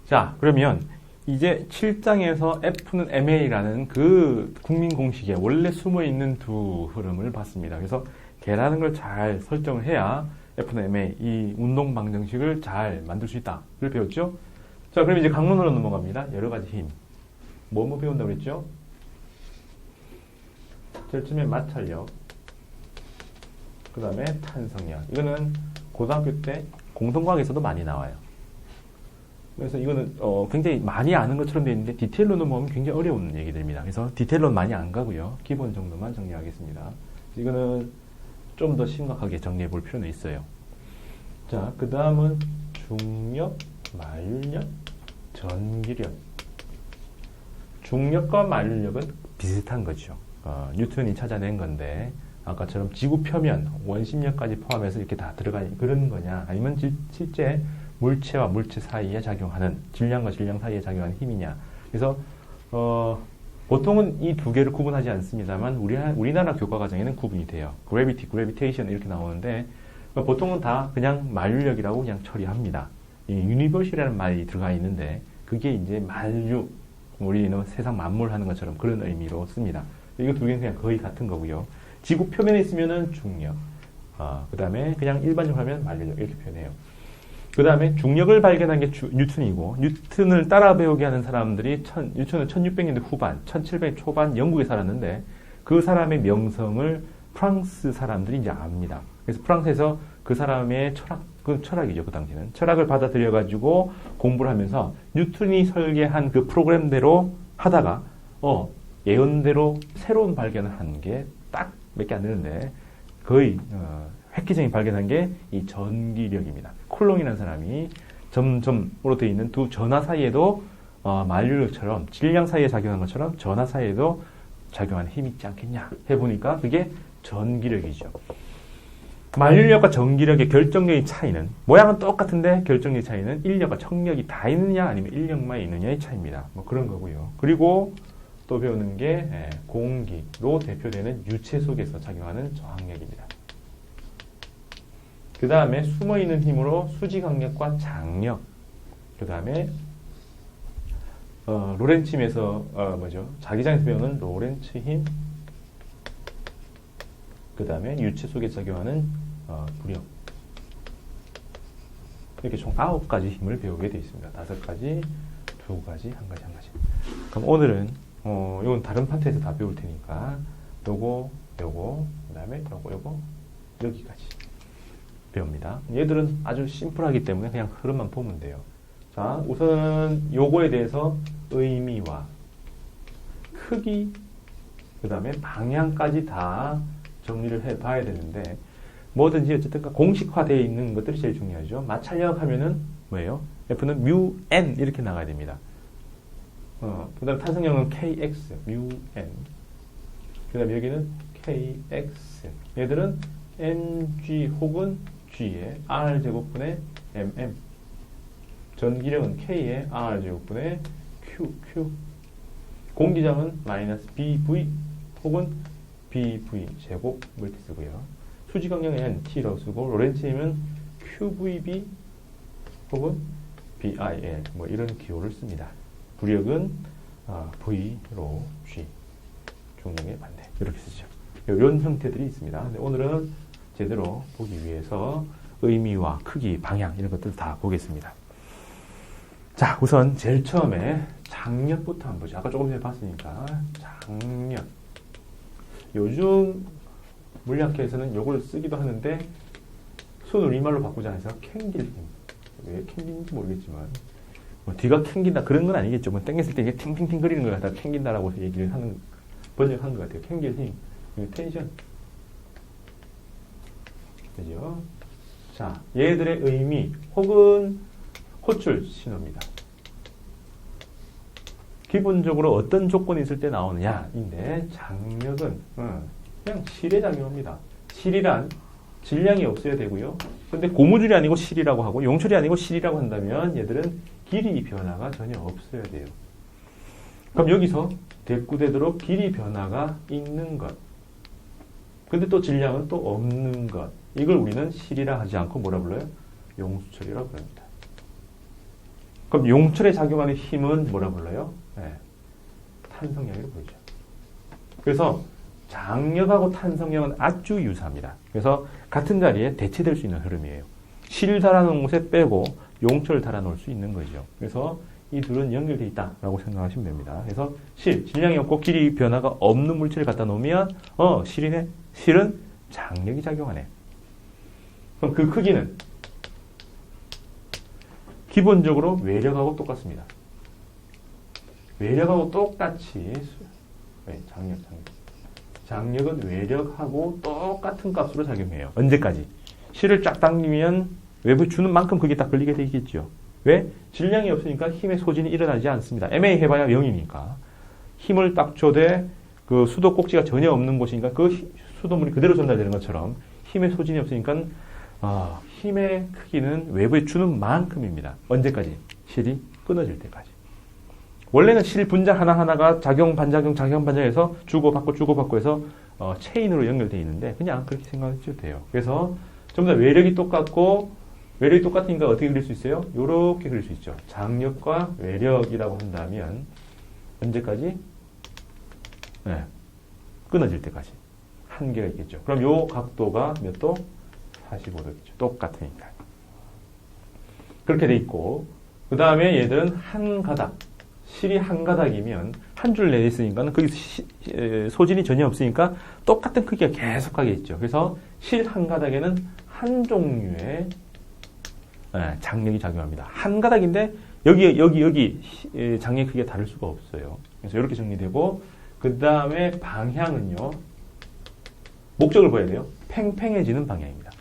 자, 그러면 이제 7장에서 F는 MA라는 그 국민 공식에 원래 숨어 있는 두 흐름을 봤습니다. 그래서 걔라는 걸 잘 설정을 해야 F는 MA, 이 운동 방정식을 잘 만들 수 있다. 를 배웠죠? 자, 그럼 이제 강론으로 넘어갑니다. 여러 가지 힘. 뭐 배운다고 그랬죠? 제일 처음에 마찰력, 그 다음에 탄성력. 이거는 고등학교 때 공통과학에서도 많이 나와요. 그래서 이거는 굉장히 많이 아는 것처럼 되어 있는데 디테일로 넘어가면 굉장히 어려운 얘기들입니다. 그래서 디테일로는 많이 안 가고요. 기본 정도만 정리하겠습니다. 이거는 좀 더 심각하게 정리해 볼 필요는 있어요. 자, 그 다음은 중력, 만류력, 전기력. 중력과 만류력은 비슷한 거죠. 뉴턴이 찾아낸 건데 아까처럼 지구 표면, 원심력까지 포함해서 이렇게 다 들어가는 그런 거냐, 아니면 실제 물체와 물체 사이에 작용하는, 질량과 질량 사이에 작용하는 힘이냐. 그래서 보통은 이 두 개를 구분하지 않습니다만 우리나라 교과 과정에는 구분이 돼요. 그래비티, 그래비테이션 이렇게 나오는데 보통은 다 그냥 만류력이라고 그냥 처리합니다. 이 유니버시라는 말이 들어가 있는데 그게 이제 만류, 우리는 세상 만물하는 것처럼 그런 의미로 씁니다. 이거 두 개는 그냥 거의 같은 거고요. 지구 표면에 있으면은 중력, 그 다음에 그냥 일반적으로 하면 만류력 이렇게 표현해요. 그 다음에 중력을 발견한 게 뉴턴이고, 뉴턴을 따라 배우게 하는 사람들이 뉴턴은 1600년대 후반, 1700년대 초반 영국에 살았는데 그 사람의 명성을 프랑스 사람들이 이제 압니다. 그래서 프랑스에서 그 사람의 그 철학이죠. 그 당시는 철학을 받아들여가지고 공부를 하면서 뉴턴이 설계한 그 프로그램대로 하다가 예언대로 새로운 발견을 한 게 딱 몇 개 안 되는데 거의 획기적인 발견한 게 이 전기력입니다. 쿨롱이라는 사람이 점점으로 되어 있는 두 전하 사이에도 만류력처럼 질량 사이에 작용한 것처럼 전하 사이에도 작용하는 힘이 있지 않겠냐 해보니까 그게 전기력이죠. 만류력과 전기력의 결정적인 차이는, 모양은 똑같은데 결정적인 차이는 인력과 청력이 다 있느냐 아니면 인력만 있느냐의 차이입니다. 뭐 그런 거고요. 그리고 또 배우는 게 공기로 대표되는 유체 속에서 작용하는 저항력입니다. 그 다음에 숨어있는 힘으로 수지강력과 장력, 그 다음에 로렌츠 힘에서 자기장에서 배우는 로렌츠 힘, 그 다음에 유체 속에 작용하는 부력. 이렇게 총 9가지 힘을 배우게 되어 있습니다. 5가지, 2가지, 1가지, 1가지. 그럼 오늘은 이건 다른 파트에서 다 배울 테니까 요거, 그 다음에 요거, 여기까지 배웁니다. 얘들은 아주 심플하기 때문에 그냥 흐름만 보면 돼요. 자, 우선은 요거에 대해서 의미와 크기, 그 다음에 방향까지 다 정리를 해 봐야 되는데, 뭐든지 어쨌든 공식화되어 있는 것들이 제일 중요하죠. 마찰력 하면은 뭐예요? F는 mu n 이렇게 나가야 됩니다. 그 다음 탄성력은 kx, mu n. 그 다음 여기는 kx. 얘들은 mg 혹은 g의 r제곱분의 mm. 전기력은 k의 r제곱분의 qq. 공기장은 마이너스 bv 혹은 bv 제곱 이렇게 쓰고요. 수지강력은 t라고 쓰고, 로렌츠 힘은 qvb 혹은 bil 뭐 이런 기호를 씁니다. 부력은 v로 g, 중력의 반대 이렇게 쓰죠. 이런 형태들이 있습니다. 근데 오늘은 제대로 보기 위해서 의미와 크기, 방향 이런 것들 다 보겠습니다. 자, 우선 제일 처음에 장력부터 한번 보죠. 아까 조금 전에 봤으니까 장력. 요즘 물리학회에서는 이걸 쓰기도 하는데 손 우리말로 바꾸자 해서 캥길 힘. 왜 캥기는지 모르겠지만 뭐 뒤가 캥긴다 그런 건 아니겠죠. 뭐 땡겼을 때 이게 팅팅팅 거리는 걸 갖다가 캥긴다라고 얘기를 하는, 번역한 것 같아요. 캥길 힘. 텐션. 그죠? 자, 얘들의 의미 혹은 호출 신호입니다. 기본적으로 어떤 조건이 있을 때 나오느냐인데, 장력은 그냥 실에 작용합니다. 실이란 질량이 없어야 되고요. 근데 고무줄이 아니고 실이라고 하고 용철이 아니고 실이라고 한다면 얘들은 길이 변화가 전혀 없어야 돼요. 그럼 여기서 대꾸되도록 길이 변화가 있는 것, 근데 또 질량은 또 없는 것, 이걸 우리는 실이라 하지 않고 뭐라 불러요? 용수철이라고 부릅니다. 그럼 용철에 작용하는 힘은 뭐라 불러요? 네. 탄성량이라고 부르죠. 그래서 장력하고 탄성량은 아주 유사합니다. 그래서 같은 자리에 대체될 수 있는 흐름이에요. 실 달아놓은 곳에 빼고 용철 달아놓을 수 있는 거죠. 그래서 이 둘은 연결되어 있다라고 생각하시면 됩니다. 그래서 질량이 없고 길이 변화가 없는 물체를 갖다 놓으면 실이네. 실은 장력이 작용하네. 그럼 그 크기는 기본적으로 외력하고 똑같습니다. 외력하고 똑같이 장력은 외력하고 똑같은 값으로 작용해요. 언제까지? 실을 쫙 당기면 외부에 주는 만큼 그게 딱 걸리게 되겠죠. 왜? 질량이 없으니까 힘의 소진이 일어나지 않습니다. MA 해봐야 0이니까. 힘을 딱 줘대 그 수도 꼭지가 전혀 없는 곳이니까 그 수도물이 그대로 전달되는 것처럼 힘의 소진이 없으니까 힘의 크기는 외부에 주는 만큼입니다. 언제까지? 실이 끊어질 때까지. 원래는 실 분자 하나하나가 작용, 반작용, 작용, 반작해서 주고받고 해서 체인으로 연결되어 있는데 그냥 그렇게 생각하셔도 돼요. 그래서 전부 다 외력이 똑같으니까 어떻게 그릴 수 있어요? 이렇게 그릴 수 있죠. 장력과 외력이라고 한다면 언제까지? 네. 끊어질 때까지. 한계가 있겠죠. 그럼 요 각도가 몇 도? 45도겠죠. 똑같으니까. 그렇게 돼 있고 그 다음에 얘들은 한 가닥. 실이 한 가닥이면 한 줄 내에 있으니까 거기서 소진이 전혀 없으니까 똑같은 크기가 계속하게 있죠. 그래서 실 한 가닥에는 한 종류의 장력이 작용합니다. 한 가닥인데 여기 장력 크기가 다를 수가 없어요. 그래서 이렇게 정리되고 그 다음에 방향은요. 목적을 봐야 돼요. 팽팽해지는 방향입니다.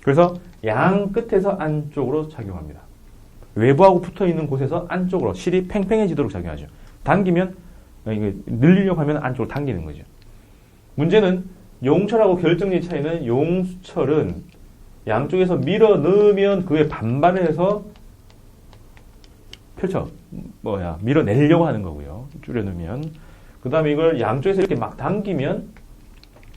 그래서 양 끝에서 안쪽으로 작용합니다. 외부하고 붙어있는 곳에서 안쪽으로 실이 팽팽해지도록 작용하죠. 당기면 늘리려고 하면 안쪽으로 당기는 거죠. 문제는 용철하고 결정력 차이는 용철은 양쪽에서 밀어 넣으면 그에 반반을 해서 밀어내려고 하는 거고요. 줄여넣으면. 그 다음에 이걸 양쪽에서 이렇게 막 당기면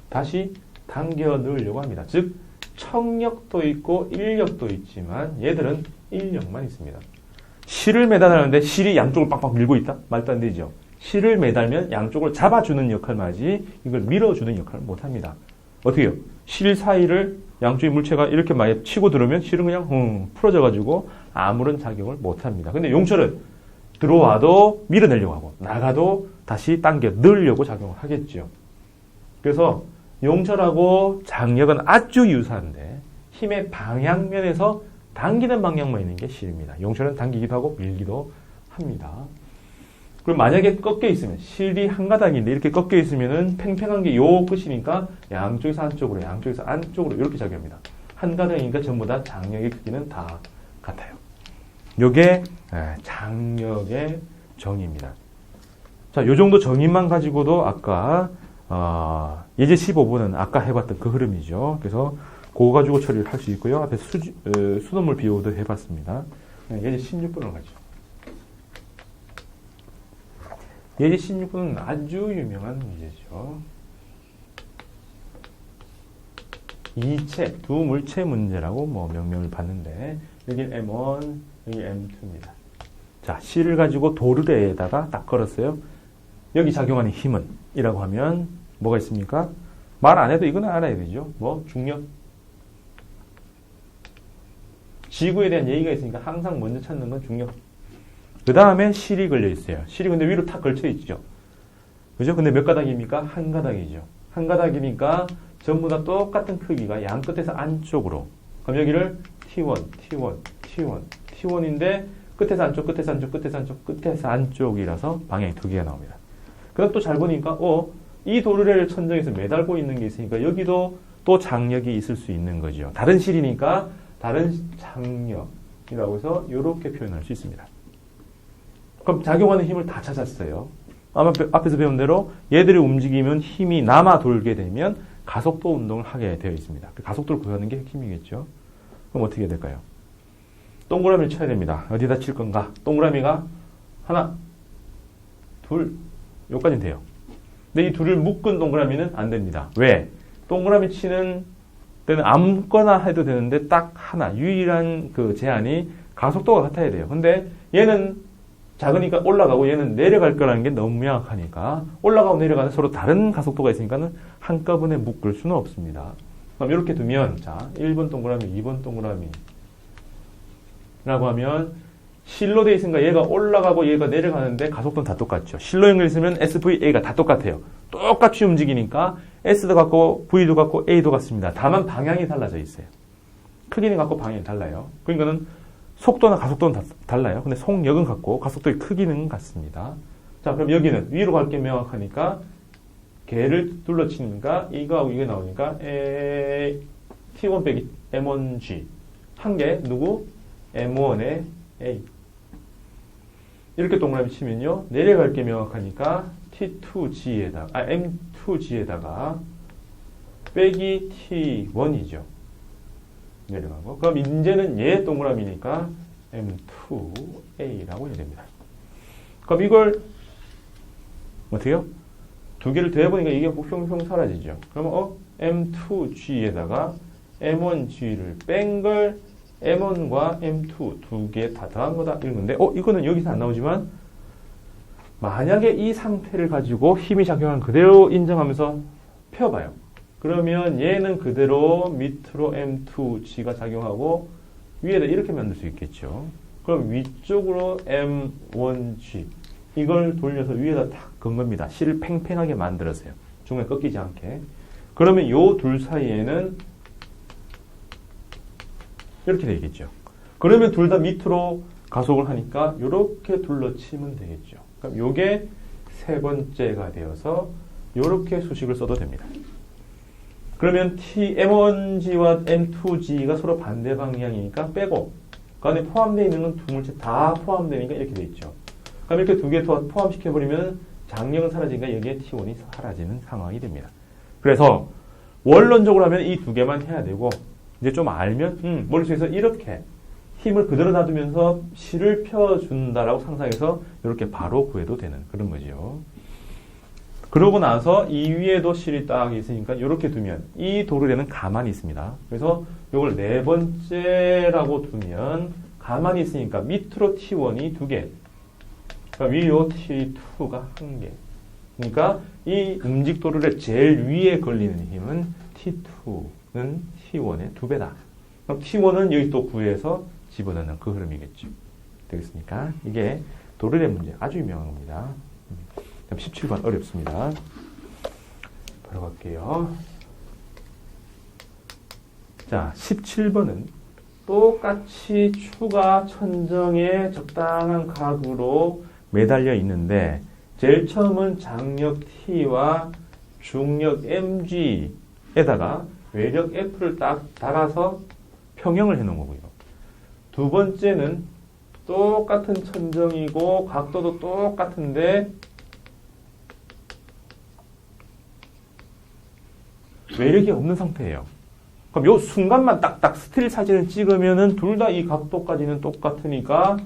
다시 당겨 넣으려고 합니다. 즉, 청력도 있고 인력도 있지만 얘들은 인력만 있습니다. 실을 매달하는데 실이 양쪽을 빡빡 밀고 있다? 말도 안 되죠. 실을 매달면 양쪽을 잡아주는 역할만 하지 이걸 밀어주는 역할을 못합니다. 어떻게 해요? 실 사이를 양쪽의 물체가 이렇게 많이 치고 들어오면 실은 그냥 풀어져가지고 아무런 작용을 못합니다. 근데 용철은 들어와도 밀어내려고 하고 나가도 다시 당겨 넣으려고 작용을 하겠죠. 그래서 용철하고 장력은 아주 유사한데 힘의 방향면에서 당기는 방향만 있는 게 실입니다. 용철은 당기기도 하고 밀기도 합니다. 그럼 만약에 꺾여 있으면 실이 한 가닥인데 이렇게 꺾여 있으면은 팽팽한 게 요 끝이니까 양쪽에서 안쪽으로 이렇게 작용합니다. 한 가닥이니까 전부 다 장력의 크기는 다 같아요. 요게 장력의 정의입니다. 자, 요 정도 정의만 가지고도 아까 예제 15번은 아까 해봤던 그 흐름이죠. 그래서 그거 가지고 처리를 할 수 있고요. 앞에 수돗물 비오도 해봤습니다. 예제 16번으로 가죠. 예제 16번은 아주 유명한 문제죠. 이체, 두 물체 문제라고 명명을 받는데 여기 M1, 여기 M2입니다. 자, C를 가지고 도르래에다가 딱 걸었어요. 여기 작용하는 힘은 이라고 하면 뭐가 있습니까? 말 안 해도 이건 알아야 되죠. 중력. 지구에 대한 얘기가 있으니까 항상 먼저 찾는 건 중력. 그 다음에 실이 걸려 있어요. 실이 근데 위로 탁 걸쳐 있죠. 그죠? 근데 몇 가닥입니까? 한 가닥이죠. 한 가닥이니까 전부 다 똑같은 크기가 양 끝에서 안쪽으로. 그럼 여기를 T1, T1, T1, T1인데 끝에서 안쪽, 끝에서 안쪽, 끝에서 안쪽, 끝에서 안쪽이라서 방향이 두 개가 나옵니다. 그럼 또 잘 보니까 이 도르래를 천정에서 매달고 있는 게 있으니까 여기도 또 장력이 있을 수 있는 거죠. 다른 실이니까 다른 장력이라고 해서 이렇게 표현할 수 있습니다. 그럼 작용하는 힘을 다 찾았어요. 아마 앞에서 배운 대로 얘들이 움직이면 힘이 남아 돌게 되면 가속도 운동을 하게 되어 있습니다. 가속도를 구하는 게 핵심이겠죠. 그럼 어떻게 해야 될까요? 동그라미를 쳐야 됩니다. 어디다 칠 건가? 동그라미가 하나, 둘, 여기까지는 돼요. 근데 이 둘을 묶은 동그라미는 안 됩니다. 왜? 동그라미 치는 때는 아무거나 해도 되는데 딱 하나, 유일한 그 제한이 가속도가 같아야 돼요. 근데 얘는 작으니까 올라가고 얘는 내려갈 거라는 게 너무 명확하니까 올라가고 내려가는 서로 다른 가속도가 있으니까는 한꺼번에 묶을 수는 없습니다. 그럼 이렇게 두면 자 1번 동그라미, 2번 동그라미 라고 하면 실로 되어 있으니까 얘가 올라가고 얘가 내려가는데 가속도는 다 똑같죠. 실로 연결했으면 SVA가 다 똑같아요. 똑같이 움직이니까 S도 같고 V도 같고 A도 같습니다. 다만 방향이 달라져 있어요. 크기는 같고 방향이 달라요. 그러니까는 속도나 가속도는 다 달라요. 근데 속력은 같고 가속도의 크기는 같습니다. 자, 그럼 여기는 위로 갈 게 명확하니까 걔를 둘러치니까 이거하고 이게 나오니까 T1 빼기 M1G 한 개 누구? M1의 A 이렇게 동그라미 치면요 내려갈 게 명확하니까 M2G에다가 빼기 T1이죠. 내려가고 그럼 이제는 얘 동그라미니까 M2A라고 해야 됩니다. 그럼 이걸 어떻게요? 두 개를 더해보니까 이게 흉흉 사라지죠. 그러면 M2G에다가 M1G를 뺀 걸 M1과 M2 두 개 다 더한 거다 이런 건데 이거는 여기서 안 나오지만 만약에 이 상태를 가지고 힘이 작용한 그대로 인정하면서 펴봐요. 그러면 얘는 그대로 밑으로 M2G가 작용하고 위에다 이렇게 만들 수 있겠죠. 그럼 위쪽으로 M1G 이걸 돌려서 위에다 탁 건 겁니다. 실을 팽팽하게 만들었어요. 중간에 꺾이지 않게. 그러면 요 둘 사이에는 이렇게 되겠죠. 그러면 둘 다 밑으로 가속을 하니까 이렇게 둘러치면 되겠죠. 그럼 요게 세 번째가 되어서 이렇게 수식을 써도 됩니다. 그러면 M1G와 M2G가 서로 반대 방향이니까 빼고 그 안에 포함되어 있는 건 두 물체 다 포함되니까 이렇게 돼 있죠. 그럼 이렇게 두 개 더 포함시켜버리면 장력은 사라지니까 여기에 T1이 사라지는 상황이 됩니다. 그래서 원론적으로 하면 이 두 개만 해야 되고 이제 좀 알면 머릿속에서 이렇게 힘을 그대로 놔두면서 실을 펴준다라고 상상해서 이렇게 바로 구해도 되는 그런 거죠. 그러고 나서 이 위에도 실이 딱 있으니까 이렇게 두면 이 도르래는 가만히 있습니다. 그래서 이걸 네 번째라고 두면 가만히 있으니까 밑으로 T1이 두 개, 그러니까 위로 T2가 한 개. 그러니까 이 움직 도르래 제일 위에 걸리는 힘은 T2는 T1의 두 배다. 그럼 T1은 여기 또 구해서 집어넣는 그 흐름이겠죠. 되겠습니까? 이게 도르래 문제 아주 유명한 겁니다. 17번 어렵습니다. 바로 갈게요. 자, 17번은 똑같이 추가 천정에 적당한 각으로 매달려 있는데 제일 처음은 장력 T와 중력 mg에다가 외력 F를 딱 달아서 평형을 해놓은 거고요. 두 번째는 똑같은 천정이고 각도도 똑같은데 외력이 없는 상태예요. 그럼 요 순간만 딱딱 스틸 사진을 찍으면은 둘 다 이 각도까지는 똑같으니까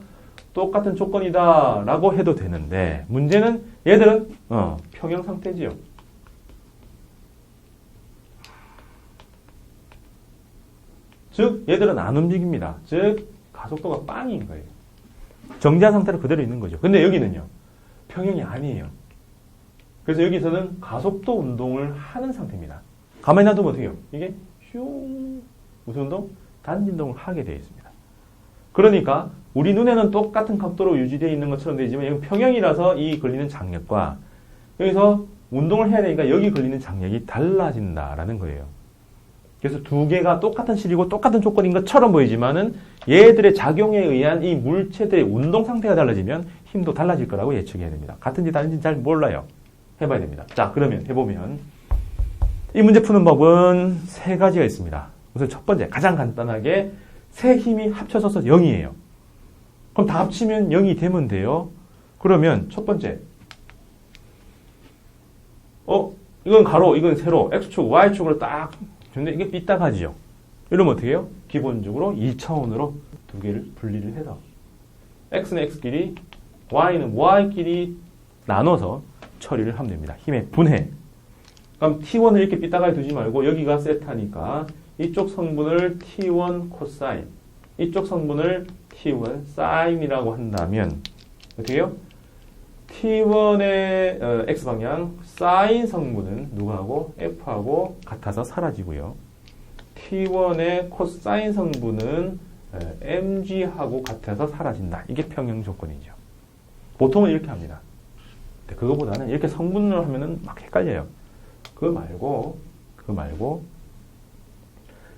똑같은 조건이다 라고 해도 되는데 문제는 얘들은 평형 상태지요. 즉 얘들은 안 움직입니다. 즉 가속도가 빵인 거예요. 정지한 상태로 그대로 있는 거죠. 근데 여기는요 평형이 아니에요. 그래서 여기서는 가속도 운동을 하는 상태입니다. 가만히 놔두면 어떻게 해요? 이게 슝 무슨 운동? 단지 운동을 하게 되어 있습니다. 그러니까 우리 눈에는 똑같은 각도로 유지되어 있는 것처럼 되지만 이건 평형이라서 이 걸리는 장력과 여기서 운동을 해야 되니까 여기 걸리는 장력이 달라진다라는 거예요. 그래서 두 개가 똑같은 실이고 똑같은 조건인 것처럼 보이지만은 얘들의 작용에 의한 이 물체들의 운동 상태가 달라지면 힘도 달라질 거라고 예측해야 됩니다. 같은지 다른지 잘 몰라요. 해봐야 됩니다. 자, 그러면 해보면 이 문제 푸는 법은 세 가지가 있습니다. 우선 첫 번째, 가장 간단하게 세 힘이 합쳐져서 0이에요. 그럼 다 합치면 0이 되면 돼요. 그러면 첫 번째, 이건 가로, 이건 세로, X축, Y축으로 딱 근데 이게 삐딱하지요. 이러면 어떻게 해요? 기본적으로 2차원으로 두 개를 분리를 해서 X는 X끼리, Y는 Y끼리 나눠서 처리를 하면 됩니다. 힘의 분해. 그럼 T1을 이렇게 삐딱하게 두지 말고 여기가 세타니까 이쪽 성분을 T1 코사인, 이쪽 성분을 T1 사인이라고 한다면 어떻게 해요? T1의 X방향 사인 성분은 누구하고? F하고 같아서 사라지고요. T1의 코사인 성분은 MG하고 같아서 사라진다. 이게 평형 조건이죠. 보통은 이렇게 합니다. 그거보다는 이렇게 성분을 하면은 막 헷갈려요. 그거 말고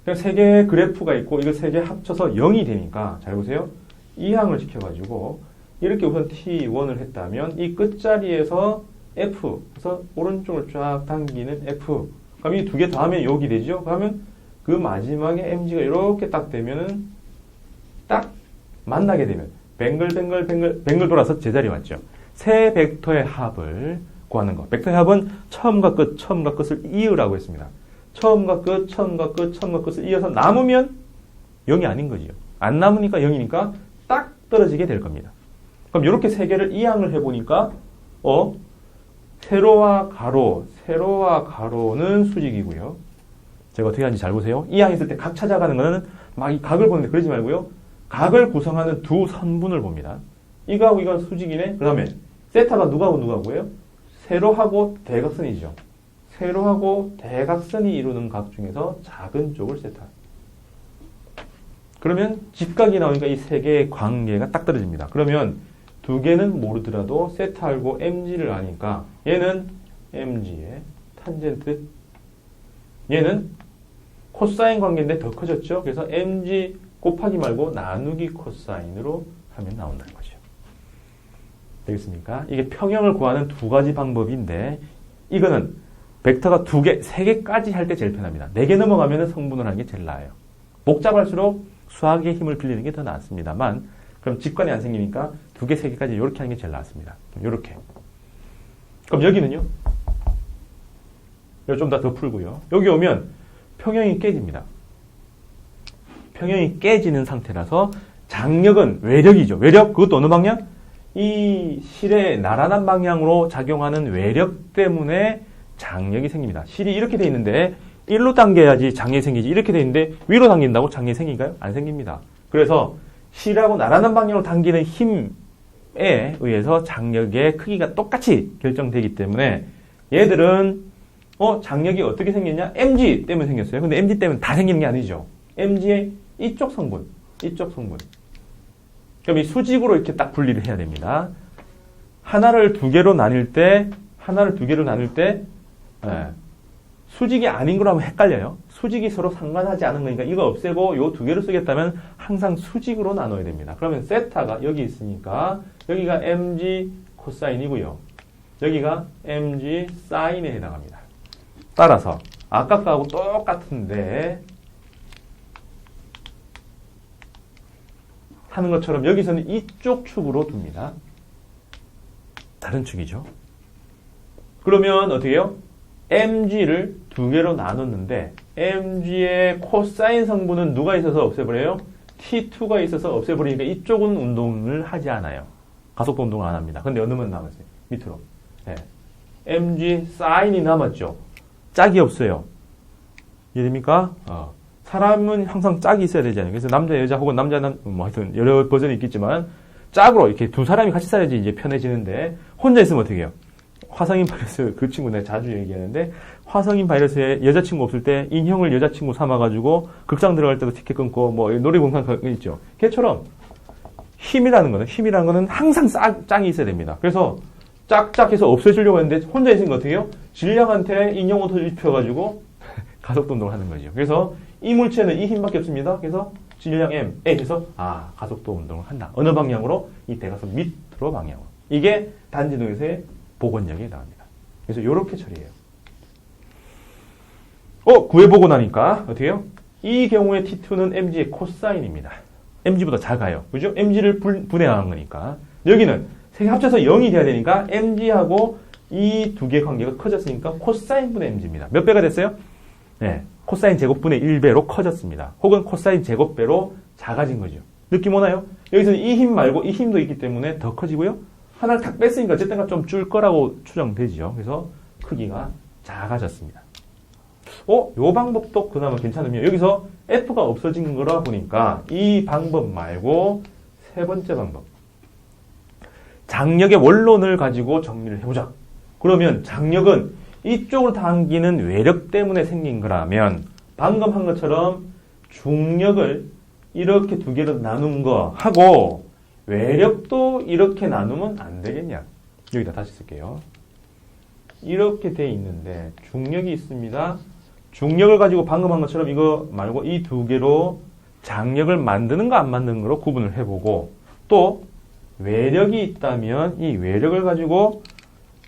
그냥 세 개의 그래프가 있고 이거 세 개 합쳐서 0이 되니까 잘 보세요. 이 항을 지켜가지고 이렇게 우선 T1을 했다면 이 끝자리에서 F 그래서 오른쪽을 쫙 당기는 F 그럼 이 두 개 더하면 여기 되죠. 그러면 그 마지막에 MG가 이렇게 딱 되면은 딱 만나게 되면 뱅글 돌아서 제자리 왔죠. 세 벡터의 합을 구하는 거. 벡터의 합은 처음과 끝을 이으라고 했습니다. 처음과 끝을 이어서 남으면 0이 아닌 거지요. 안 남으니까 0이니까 딱 떨어지게 될 겁니다. 그럼 이렇게 세 개를 이항을 해보니까 세로와 가로는 수직이고요. 제가 어떻게 하는지 잘 보세요. 이항했을 때 각 찾아가는 거는 막 이 각을 보는데 그러지 말고요. 각을 구성하는 두 선분을 봅니다. 이거하고 이건 수직이네. 그 다음에 세타가 누구하고요? 세로하고 대각선이죠. 세로하고 대각선이 이루는 각 중에서 작은 쪽을 세타. 그러면 직각이 나오니까 이 세 개의 관계가 딱 떨어집니다. 그러면 두 개는 모르더라도 세타 알고 MG를 아니까 얘는 MG의 탄젠트, 얘는 코사인 관계인데 더 커졌죠. 그래서 MG 곱하기 말고 나누기 코사인으로 하면 나온다는 거죠. 되겠습니까? 이게 평형을 구하는 두 가지 방법인데 이거는 벡터가 두 개, 세 개까지 할 때 제일 편합니다. 네 개 넘어가면 성분을 하는 게 제일 나아요. 복잡할수록 수학의 힘을 빌리는 게 더 낫습니다만 그럼 직관이 안 생기니까 두 개, 세 개까지 이렇게 하는 게 제일 낫습니다. 이렇게. 그럼 여기는요? 여기 좀 더 풀고요. 여기 오면 평형이 깨집니다. 평형이 깨지는 상태라서 장력은 외력이죠. 외력, 그것도 어느 방향? 이 실의 나란한 방향으로 작용하는 외력 때문에 장력이 생깁니다. 실이 이렇게 돼 있는데 일로 당겨야지 장력이 생기지. 이렇게 돼 있는데 위로 당긴다고 장력이 생길까요? 안 생깁니다. 그래서 실하고 나란한 방향으로 당기는 힘에 의해서 장력의 크기가 똑같이 결정되기 때문에 얘들은 장력이 어떻게 생겼냐? MG 때문에 생겼어요. 근데 MG 때문에 다 생기는 게 아니죠. MG의 이쪽 성분. 그럼 이 수직으로 이렇게 딱 분리를 해야 됩니다. 하나를 두 개로 나눌 때 수직이 아닌 거로 하면 헷갈려요. 수직이 서로 상관하지 않은 거니까 이거 없애고 요 두 개를 쓰겠다면 항상 수직으로 나눠야 됩니다. 그러면 세타가 여기 있으니까 여기가 MG 코사인이고요. 여기가 MG 사인에 해당합니다. 따라서 아까 거하고 똑같은데 하는 것처럼 여기서는 이쪽 축으로 둡니다. 다른 축이죠. 그러면 어떻게 해요? MG를 두 개로 나눴는데 MG의 코사인 성분은 누가 있어서 없애버려요? T2가 있어서 없애버리니까 이쪽은 운동을 하지 않아요. 가속도 운동을 안 합니다. 근데 어느 만 남았어요? 밑으로. 네. MG 사인이 남았죠. 짝이 없어요. 이해됩니까? 사람은 항상 짝이 있어야 되잖아요. 그래서 남자, 여자 혹은 남자, 하여튼 여러 버전이 있겠지만 짝으로 이렇게 두 사람이 같이 살아야지 이제 편해지는데 혼자 있으면 어떻게 해요? 화성인 바이러스, 그 친구 내가 자주 얘기하는데 화성인 바이러스에 여자친구 없을 때 인형을 여자친구 삼아가지고 극장 들어갈 때도 티켓 끊고 놀이공간 있죠. 걔처럼 힘이라는 거는 항상 짝이 있어야 됩니다. 그래서 짝짝해서 없애주려고 했는데 혼자 있으니까 어떻게 해요? 질량한테 인형 옷을 입혀가지고 가속도 운동을 하는 거죠. 그래서 이 물체는 이 힘밖에 없습니다. 그래서 질량 M에 해서 가속도 운동을 한다. 어느 방향으로? 이 대각선 밑으로 방향으로. 이게 단지동에서의 복원력이 나옵니다. 그래서 이렇게 처리해요. 구해보고 나니까 어떻게 해요? 이 경우에 T2는 MG의 코사인입니다. MG보다 작아요. 그죠? MG를 분해한 거니까. 여기는 세 개 합쳐서 0이 돼야 되니까 MG하고 이 두 개의 관계가 커졌으니까 코사인분의 MG입니다. 몇 배가 됐어요? 네. 코사인 제곱분의 1배로 커졌습니다. 혹은 코사인 제곱배로 작아진 거죠. 느낌 오나요? 여기서는 이 힘 말고 이 힘도 있기 때문에 더 커지고요. 하나를 탁 뺐으니까 어쨌든 좀 줄 거라고 추정되죠. 그래서 크기가 작아졌습니다. 요 방법도 그나마 괜찮으면 여기서 F가 없어진 거라 보니까 이 방법 말고 세 번째 방법. 장력의 원론을 가지고 정리를 해보자. 그러면 장력은 이쪽으로 당기는 외력 때문에 생긴 거라면 방금 한 것처럼 중력을 이렇게 두 개로 나눈 거 하고 외력도 이렇게 나누면 안 되겠냐. 여기다 다시 쓸게요. 이렇게 돼 있는데 중력이 있습니다. 중력을 가지고 방금 한 것처럼 이거 말고 이 두 개로 장력을 만드는 거 안 만드는 거로 구분을 해보고 또 외력이 있다면 이 외력을 가지고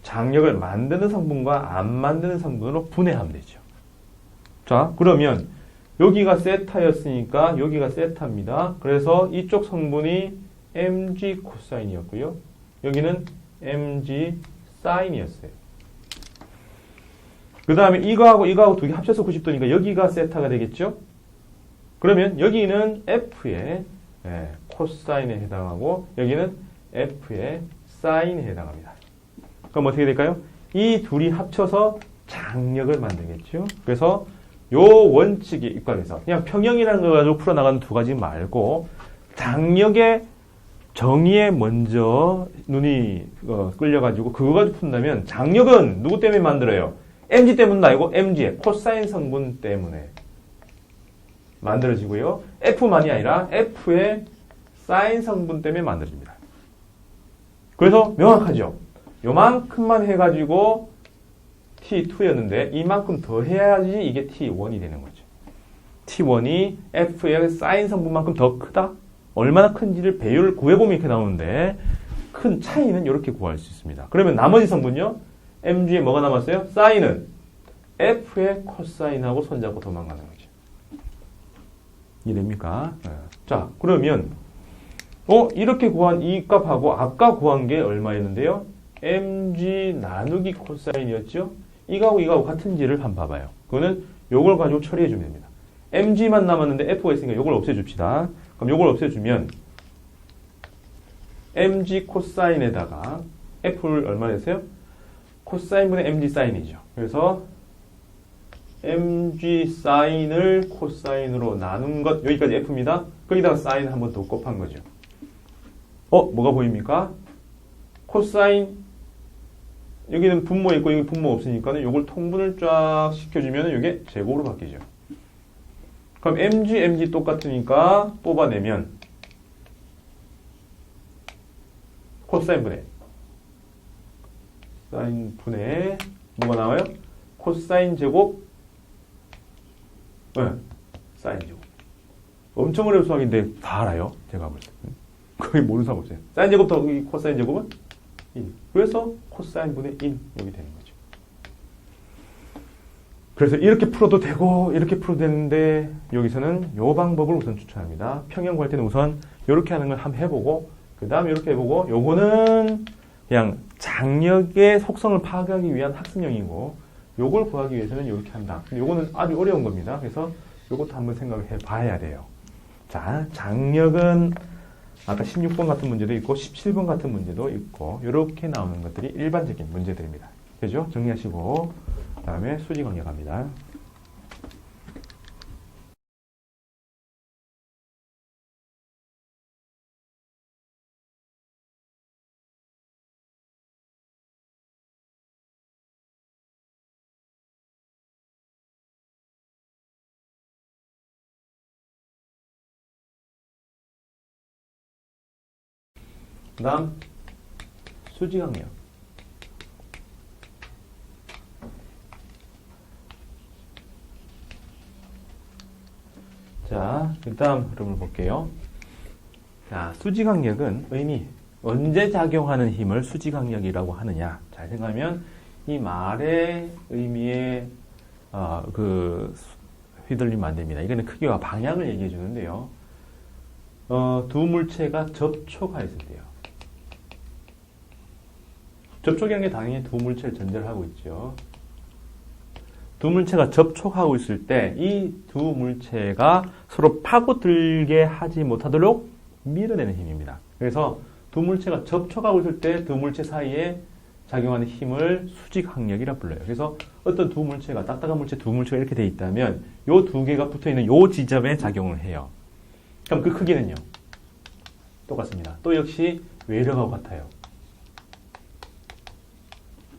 장력을 만드는 성분과 안 만드는 성분으로 분해하면 되죠. 자, 그러면 여기가 세타였으니까 여기가 세타입니다. 그래서 이쪽 성분이 mg 코사인이었고요. 여기는 mg 사인이었어요. 그 다음에 이거하고 두 개 합쳐서 90도니까 여기가 세타가 되겠죠? 그러면 여기는 f의 코사인에 해당하고 여기는 f의 사인에 해당합니다. 그럼 어떻게 될까요? 이 둘이 합쳐서 장력을 만들겠죠? 그래서 요 원칙에 입각해서 그냥 평형이라는 걸 가지고 풀어나가는 두 가지 말고 장력의 정의에 먼저 눈이 끌려가지고 그거 가지고 푼다면 장력은 누구 때문에 만들어요? mg 때문도 아니고 mg의 코사인 성분 때문에 만들어지고요. f만이 아니라 f의 사인 성분 때문에 만들어집니다. 그래서 명확하죠? 요만큼만 해가지고 T2였는데 이만큼 더 해야지 이게 T1이 되는 거죠. T1이 F의 사인 성분만큼 더 크다? 얼마나 큰지를 배율을 구해보면 이렇게 나오는데 큰 차이는 이렇게 구할 수 있습니다. 그러면 나머지 성분요? Mg에 뭐가 남았어요? 사인은 F의 코사인하고 손잡고 도망가는 거죠. 이해됩니까? 네. 자, 그러면 이렇게 구한 이 값하고 아까 구한 게 얼마였는데요? mg 나누기 코사인이었죠? 이거하고 같은지를 한번 봐봐요. 그거는 요걸 가지고 처리해 주면 됩니다. mg만 남았는데 f가 있으니까 요걸 없애줍시다. 그럼 요걸 없애주면 mg 코사인에다가 f를 얼마 냈어요? 코사인분의 mg 사인이죠. 그래서 mg 사인을 코사인으로 나눈 것 여기까지 f입니다. 거기다가 사인 한 번 더 곱한 거죠. 뭐가 보입니까? 코사인 여기는 분모 있고 여기 분모 없으니까 요걸 통분을 쫙 시켜주면 이게 제곱으로 바뀌죠. 그럼 mg 똑같으니까 뽑아내면 코사인 분해 사인 분해 뭐가 나와요? 코사인 제곱 사인 제곱 엄청 어려운 수학인데 다 알아요. 제가 볼 때. 거의 모르는 사람 없어요. 사인 제곱 더하기 코사인 제곱은 1. 그래서 코사인 분의 1 여기 되는 거죠. 그래서 이렇게 풀어도 되고 이렇게 풀어도 되는데 여기서는 이 방법을 우선 추천합니다. 평형 구할 때는 우선 이렇게 하는 걸 한번 해보고 그 다음에 이렇게 해보고 요거는 그냥 장력의 속성을 파악하기 위한 학습형이고 요걸 구하기 위해서는 이렇게 한다. 근데 요거는 아주 어려운 겁니다. 그래서 요것도 한번 생각해 봐야 돼요. 자, 장력은 아까 16번 같은 문제도 있고 17번 같은 문제도 있고 이렇게 나오는 것들이 일반적인 문제들입니다. 그죠? 정리하시고 그 다음에 수직 강력 갑니다. 그 다음 수직 강력. 자, 그 다음 흐름을 볼게요. 자, 수직 강력은 의미, 언제 작용하는 힘을 수직 강력이라고 하느냐. 잘 생각하면 이 말의 의미에 휘둘리면 안 됩니다. 이거는 크기와 방향을 얘기해 주는데요. 두 물체가 접촉하였을 때요. 접촉이라는 게 당연히 두 물체를 전제를 하고 있죠. 두 물체가 접촉하고 있을 때 이 두 물체가 서로 파고들게 하지 못하도록 밀어내는 힘입니다. 그래서 두 물체가 접촉하고 있을 때 두 물체 사이에 작용하는 힘을 수직항력이라 불러요. 그래서 어떤 두 물체가 딱딱한 물체 두 물체가 이렇게 돼 있다면 요 두 개가 붙어 있는 요 지점에 작용을 해요. 그럼 그 크기는요? 똑같습니다. 또 역시 외력하고 같아요.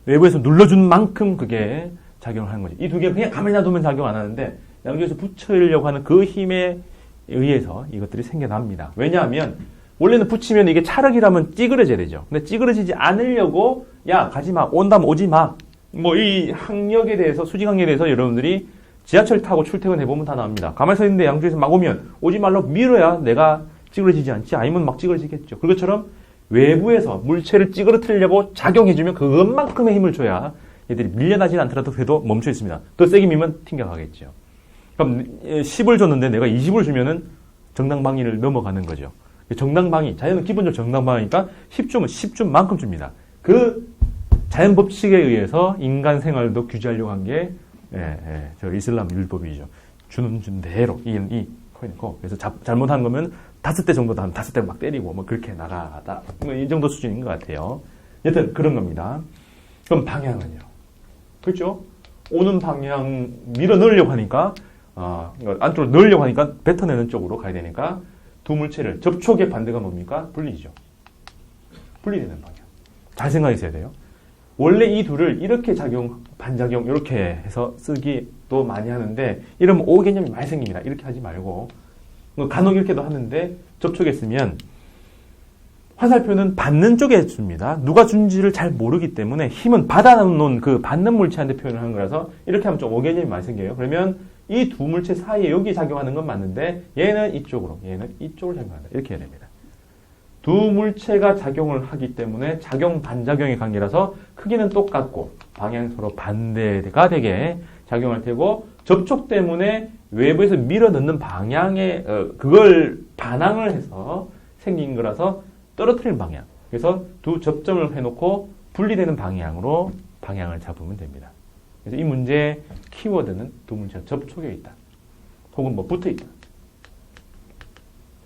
외부에서 눌러준 만큼 그게 작용을 하는 거죠. 이 두 개 그냥 가만히 놔두면 작용 안 하는데 양쪽에서 붙이려고 하는 그 힘에 의해서 이것들이 생겨납니다. 왜냐하면 원래는 붙이면 이게 찰흙이라면 찌그러져야 되죠. 근데 찌그러지지 않으려고 야 가지마 온다면 오지마 뭐 이 학력에 대해서 수직 학력에 대해서 여러분들이 지하철 타고 출퇴근해보면 다 나옵니다. 가만히 서 있는데 양쪽에서 막 오면 오지 말라고 밀어야 내가 찌그러지지 않지 아니면 막 찌그러지겠죠. 그것처럼 외부에서 물체를 찌그러뜨리려고 작용해주면 그것만큼의 힘을 줘야 얘들이 밀려나지 않더라도 그래도 멈춰 있습니다. 더 세게 밀면 튕겨가겠죠. 그럼 10을 줬는데 내가 20을 주면은 정당방위를 넘어가는 거죠. 정당방위, 자연은 기본적으로 정당방위니까 10주면 10주만큼 줍니다. 그 자연 법칙에 의해서 인간 생활도 규제하려고 한 게 저 이슬람 율법이죠. 주는 대로 이 코인이고 그래서 잘못한 거면 5대 정도 다 5대 막 때리고 뭐 그렇게 나가다 뭐 이 정도 수준인 것 같아요. 여튼 그런 겁니다. 그럼 방향은요? 그렇죠? 오는 방향 밀어 넣으려고 하니까 안쪽으로 넣으려고 하니까 뱉어내는 쪽으로 가야 되니까 두 물체를 접촉의 반대가 뭡니까? 분리죠. 분리되는 방향. 잘 생각하셔야 돼요. 원래 이 둘을 이렇게 반작용 이렇게 해서 쓰기도 많이 하는데 이러면 오 개념이 많이 생깁니다. 이렇게 하지 말고 간혹 이렇게도 하는데 접촉했으면 화살표는 받는 쪽에 줍니다. 누가 준지를 잘 모르기 때문에 힘은 받아놓은 그 받는 물체한테 표현을 하는 거라서 이렇게 하면 좀 오개념이 많이 생겨요. 그러면 이 두 물체 사이에 여기 작용하는 건 맞는데 얘는 이쪽으로, 얘는 이쪽으로 작용한다. 이렇게 해야 됩니다. 두 물체가 작용을 하기 때문에 작용 반작용의 관계라서 크기는 똑같고 방향 서로 반대가 되게 작용할 테고 접촉 때문에 외부에서 밀어 넣는 방향에 그걸 반항을 해서 생긴 거라서 떨어뜨리는 방향. 그래서 두 접점을 해놓고 분리되는 방향으로 방향을 잡으면 됩니다. 그래서 이 문제의 키워드는 두 물체가 접촉에 있다. 혹은 뭐 붙어 있다.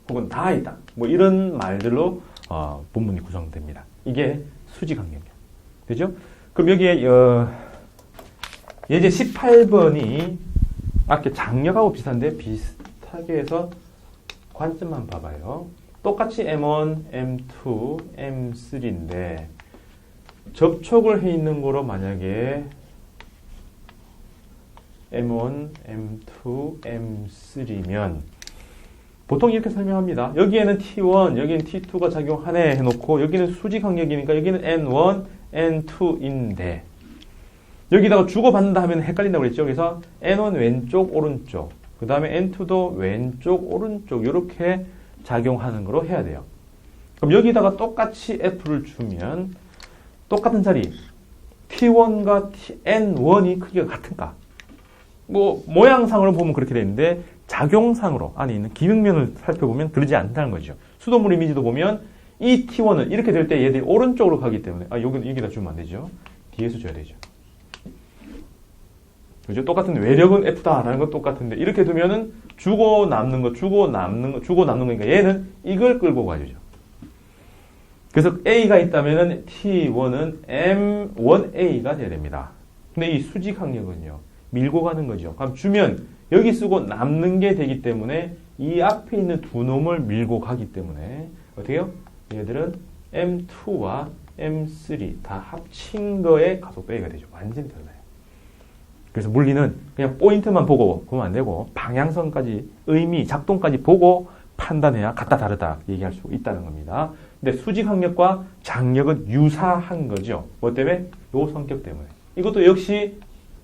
혹은 닿아 있다. 뭐 이런 말들로 본문이 구성됩니다. 이게 수직항력이야. 되죠? 그럼 여기에 예제 18번이 아까 장력하고 비슷한데 비슷하게 해서 관점만 봐봐요. 똑같이 M1, M2, M3인데 접촉을 해 있는 거로 만약에 M1, M2, M3면 보통 이렇게 설명합니다. 여기에는 T1, 여기는 T2가 작용하네 해놓고 여기는 수직항력이니까 여기는 N1, N2인데 여기다가 주고받는다 하면 헷갈린다고 그랬죠. 그래서 N1 왼쪽, 오른쪽 그 다음에 N2도 왼쪽, 오른쪽 이렇게 작용하는 거로 해야 돼요. 그럼 여기다가 똑같이 F를 주면 똑같은 자리 T1과 N1이 크기가 같은가? 뭐 모양상으로 보면 그렇게 되는데 작용상으로 안에 있는 기능면을 살펴보면 그러지 않다는 거죠. 수돗물 이미지도 보면 이 T1은 이렇게 될 때 얘들이 오른쪽으로 가기 때문에 여기다 주면 안 되죠. 뒤에서 줘야 되죠. 그죠? 똑같은데 외력은 F다라는 건 똑같은데 이렇게 두면은 주고 남는 거니까 얘는 이걸 끌고 가야죠. 그래서 A가 있다면은 T1은 M1A가 돼야 됩니다. 근데 이 수직항력은요. 밀고 가는 거죠. 그럼 주면 여기 쓰고 남는 게 되기 때문에 이 앞에 있는 두 놈을 밀고 가기 때문에 어떻게 해요? 얘들은 M2와 M3 다 합친 거에 가속도 A가 되죠. 완전히 달라요. 그래서 물리는 그냥 포인트만 보고 보면 안 되고 방향성까지 의미, 작동까지 보고 판단해야 같다 다르다 얘기할 수 있다는 겁니다. 근데 수직항력과 장력은 유사한 거죠. 뭐 때문에? 요 성격 때문에. 이것도 역시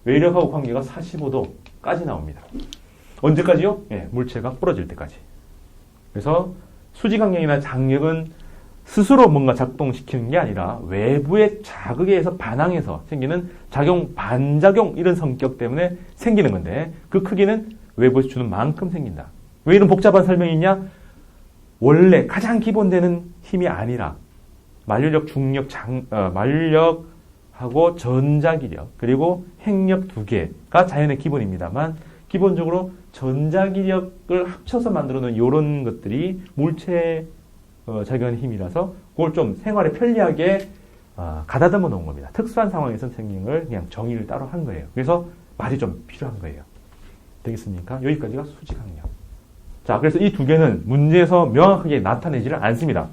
외력하고 관계가 45도까지 나옵니다. 언제까지요? 예, 물체가 부러질 때까지. 그래서 수직항력이나 장력은 스스로 뭔가 작동시키는 게 아니라 외부의 자극에 의해서 반항해서 생기는 작용, 반작용 이런 성격 때문에 생기는 건데 그 크기는 외부에서 주는 만큼 생긴다. 왜 이런 복잡한 설명이 있냐? 원래 가장 기본되는 힘이 아니라 만류력, 중력, 만류력하고 전자기력 그리고 핵력 두 개가 자연의 기본입니다만 기본적으로 전자기력을 합쳐서 만들어 놓은 이런 것들이 물체에 작용하는 힘이라서 그걸 좀 생활에 편리하게 가다듬어 놓은 겁니다. 특수한 상황에서 생긴 걸 그냥 정의를 따로 한 거예요. 그래서 말이 좀 필요한 거예요. 되겠습니까? 여기까지가 수직항력. 자, 그래서 이 두 개는 문제에서 명확하게 나타내지를 않습니다.